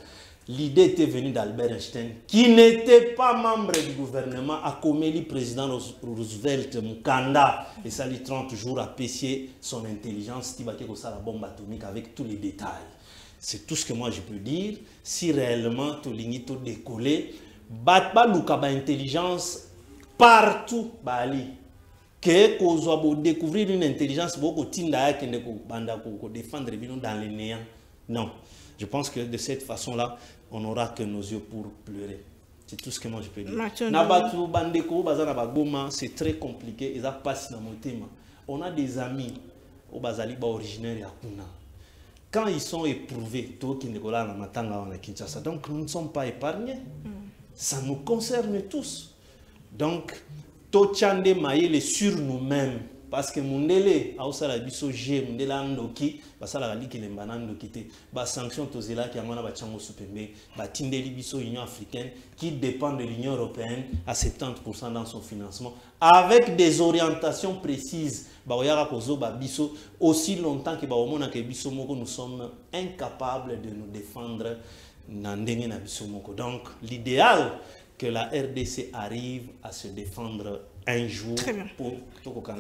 C: l'idée était venue d'Albert Einstein, qui n'était pas membre du gouvernement, a commis le président Roosevelt Mukanda, et ça lui 30 jours à pêcher son intelligence, la bombe atomique avec tous les détails. C'est tout ce que moi je peux dire. Si réellement tu as décollé, batba lukaba intelligence partout bali que qu'on découvrir une intelligence beaucoup tinda qui ne banda ko défendre dans les néants. Non, je pense que de cette façon-là, on n'aura que nos yeux pour pleurer. C'est tout ce que moi je peux dire. Nabatu bandeko bazana bagoma, c'est très compliqué et ça passe dans mon thème. On a des amis au bazali ba originaire ya kuna. Quand ils sont éprouvés, tout qui ne kola na matanga na Kinshasa. Donc nous ne sommes pas épargnés. Ça nous concerne tous. Donc, Tochande Maïle sur nous-mêmes. Parce que Mundele, Aosala Biso G, Mundela Andoki, Basala Rali Lembanan Dokite, Bas sanction Tozela qui a mana Bachango Supembe, Batindeli Biso Union africaine, qui dépend de l'Union européenne à 70% dans son financement, avec des orientations précises. Baoyara Kozo Babiso, aussi longtemps que Baomona Kebiso Moko, nous sommes incapables de nous défendre Nandenge Nabiso Moko. Donc, l'idéal, que la RDC arrive à se défendre un jour.
A: Très bien.
C: Pour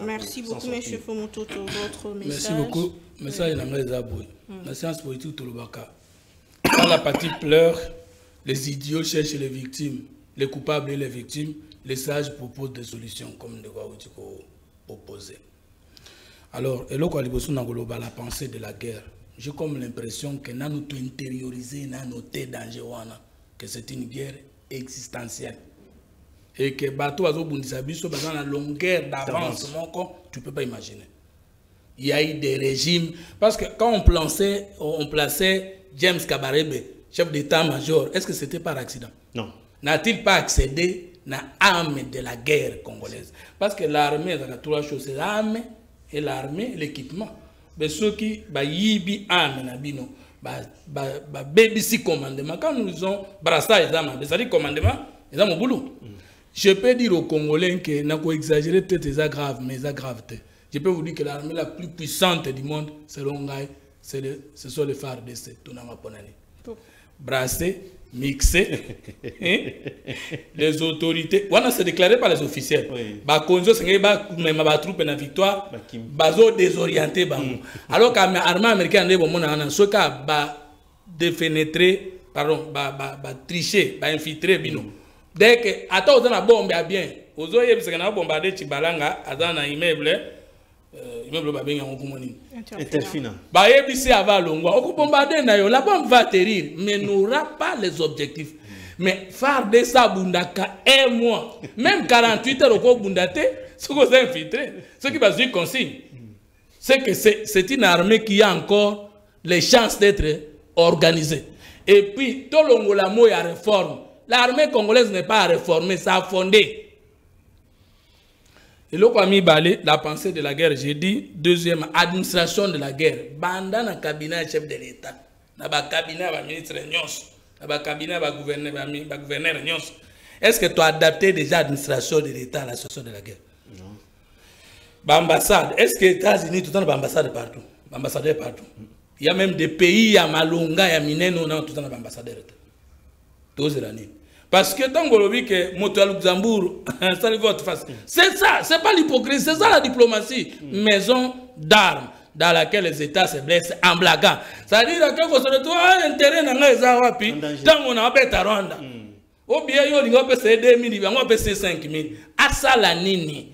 A: merci beaucoup, M. Fomototo, votre message.
D: Merci beaucoup. Message de Zaboui. La séance politique Tolobaka. Quand la partie pleure, les idiots cherchent les victimes, les coupables et les victimes, les sages proposent des solutions, comme de quoi vous opposer. Alors, et là, la pensée de la guerre, j'ai comme l'impression que nous avons intériorisé, nous avons noté danger, que c'est une guerre existentielle. Et que bateau Azobundisabiso dans la longueur d'avance, tu ne peux pas imaginer. Il y a eu des régimes. Parce que quand on plaçait James Kabarebe, chef d'état-major, est-ce que c'était par accident?
C: Non.
D: N'a-t-il pas accédé à l'arme de la guerre congolaise? Parce que l'armée, il y a trois choses, c'est l'armée et l'armée et l'équipement. Mais ceux qui yibi arme nabino, BBC commandement, quand nous avons brassage d'armes, c'est-à-dire commandement, ils ont mon boulot. Je peux dire aux Congolais que n'a pas exagéré peut-être c'est grave, mais c'est grave. Je peux vous dire que l'armée la plus puissante du monde, selon Ngaï, ce sont les FARDC, tout n'a pas brassé, mixé, les autorités. On a se déclaré par les officiels. Bakonzo c'est même ma troupe na victoire, bazo désorienté bango. Alors que l'armée américaine est bon mon ce cas ba défénétrer, pardon, ba tricher, ba infiltrer bino. Dès que attends on a bombe bien. Ozoye parce que na bombardé Chibalanga, dans un immeuble immeuble babenga ngokumoni
C: Interfina.
D: ba yebisi ava longwa okubombarder na yo la bombe va atterrir mais n'aura pas les objectifs mais farde ça bundaka un mois même 48 heures au bundate ce qu'on a infiltré ce qui va suivre consigne c'est que c'est une armée qui a encore les chances d'être organisée et puis tout l'ongola mo ya réforme l'armée congolaise n'est pas à réformer ça a fondé. Et là, la pensée de la guerre, j'ai dit, deuxième, administration de la guerre. Banda na cabinet chef de l'État. Na ba cabinet ba ministre nyos. Na ba cabinet ba gouverneur nyos. Est-ce que tu as adapté déjà l'administration de l'État à la situation de la guerre? Non. Ba ambassade, est-ce que les États-Unis tout le temps ba ambassade partout? Ba ambassadeur partout. Il y a même des pays, il y a Malonga, il y a Mineno, on a tout le temps ba ambassadeur. Tous les années. Parce que tant que Moto à Luxembourg, ça votre face. C'est ça, c'est pas l'hypocrisie, c'est ça la diplomatie. Maison d'armes dans laquelle les États se blessent en blaguant. Ça veut dire que vous se retrouvez à un terrain dans les Arapi, tant qu'on a fait à Rwanda. Ou bien il y a 2 000, il y a 5 000. À ça la nini.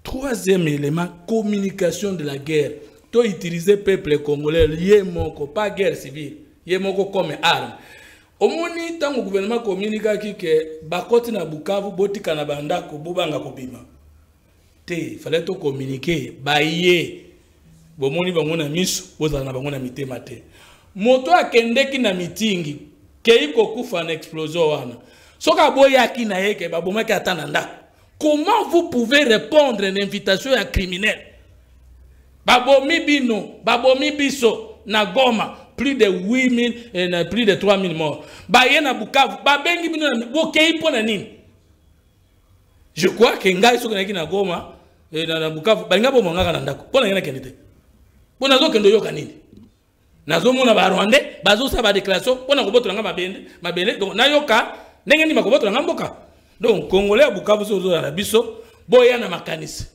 D: Troisième élément, communication de la guerre. Tu utiliser le peuple congolais, yémoko, pas guerre civile, yémoko comme arme. Au moni tant le gouvernement communique que bakoti na Bukavu botika na bandako bobanga kobima te fallait to communiquer baye bomoni bango na miso bozala na bango na mitema te moto akendeki na mitingi keiko kufa na explosion wana soka boyaki na yeke babomaki atana ndako. Comment vous pouvez répondre à une invitation à criminel? Babomi bino babomi biso na Goma plus de 8 000 et plus de 3 000 morts. Bayena Bukavu, babengi bino bokei pona nini? Je crois que ngai soko na Goma na Bukavu balinga bo mongaka na ndako. Pona ngena kendete. Pona zo kendo yoka nini? Nazo mona ba Rwandais bazo sa ba déclaration pona ko botola nga mabele donc na yoka ndenge ni makobotola nga mboka. Donc Congolais à Bukavu so zo na biso boya na makanisi.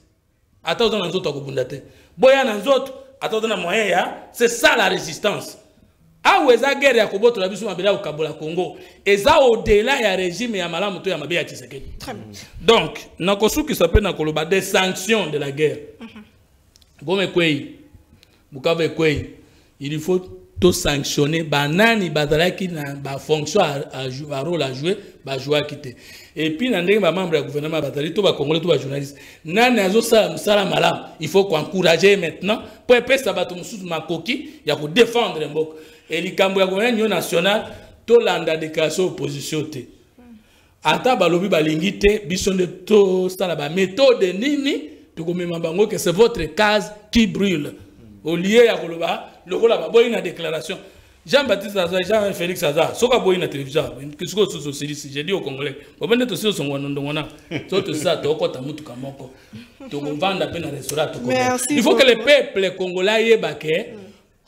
D: Ata zo na nzoto ko bundate. Boya na nzoto ata zo na moyen ya, c'est ça la résistance. Ah ouais, ça guerre ya koboto la biso mabela au Kabola Congo. Et ça au-delà ya régime ya malamu to ya mabe ya Tshisekedi. Donc, nakosu qui s'appelle nakoloba des sanctions de la guerre. Gome kwei. Bukavu kwei. Il faut tout sanctionner banani bazalaki na ba fonction à rôle à jouer, ba jouer quitter. Et puis na ndenge ba membre ya gouvernement bazali to ba congolais to ba journaliste. Nani azo sala malamu, il faut encourager maintenant pour pesa bato mususu makoki ya ko défendre mboka. Et les Cambouis Union nationale, tout l'anda déclaration opposition te. Ata balobi balingi te, bison de to stala ba méthode nini, to komema bango que c'est votre case qui brûle. Au lieu ya koloba, lokola ba boyi na déclaration. Jean-Baptiste Azar, Jean-Félix Azar, soka boyi na télévision, qu'est-ce que ce c'est j'ai dit aux Congolais. Bobende to so ngwana ndongona. So to ça to kota mutu kamoko. To vendre peine restaurant to. Il faut que le peuple congolais yebake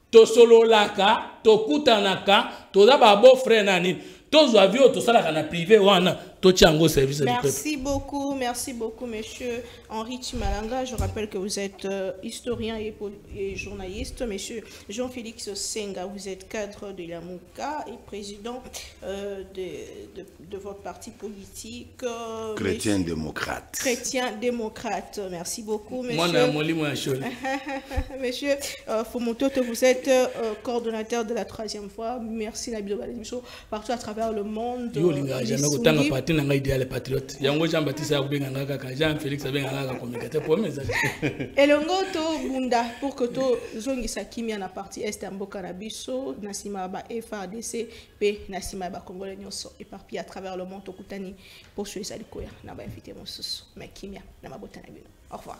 D: to solo laka, to kutanaka, to daba beau frère nani, to zoavio to salaka na privé wana, to tiango service.
A: Merci beaucoup, monsieur Henri Chimalanga. Je rappelle que vous êtes historien et journaliste. Monsieur Jean-Félix Senga, vous êtes cadre de la MOUCA et président de votre parti politique.
B: Chrétien démocrate.
A: Chrétien démocrate. Merci beaucoup, monsieur. Monsieur Fomototo, vous êtes coordonnateur de la 3e fois. Merci Nabilo Balemiso, partout à travers le monde.
D: Idéal patriote. Yango Jean-Baptiste Abenganga, Jean-Félix Abenganga, communicateur pour mes amis.
A: Et le ngoto bunda pour que to zongi sakimi na partie est en Bokarabiso, Nasima ba FADC, P Nasima ba Congolais nyonso éparpillé à travers le monde okutani pour suivre ça likoya na ba invité mosusu mais kimia na mabota na bino. Au revoir.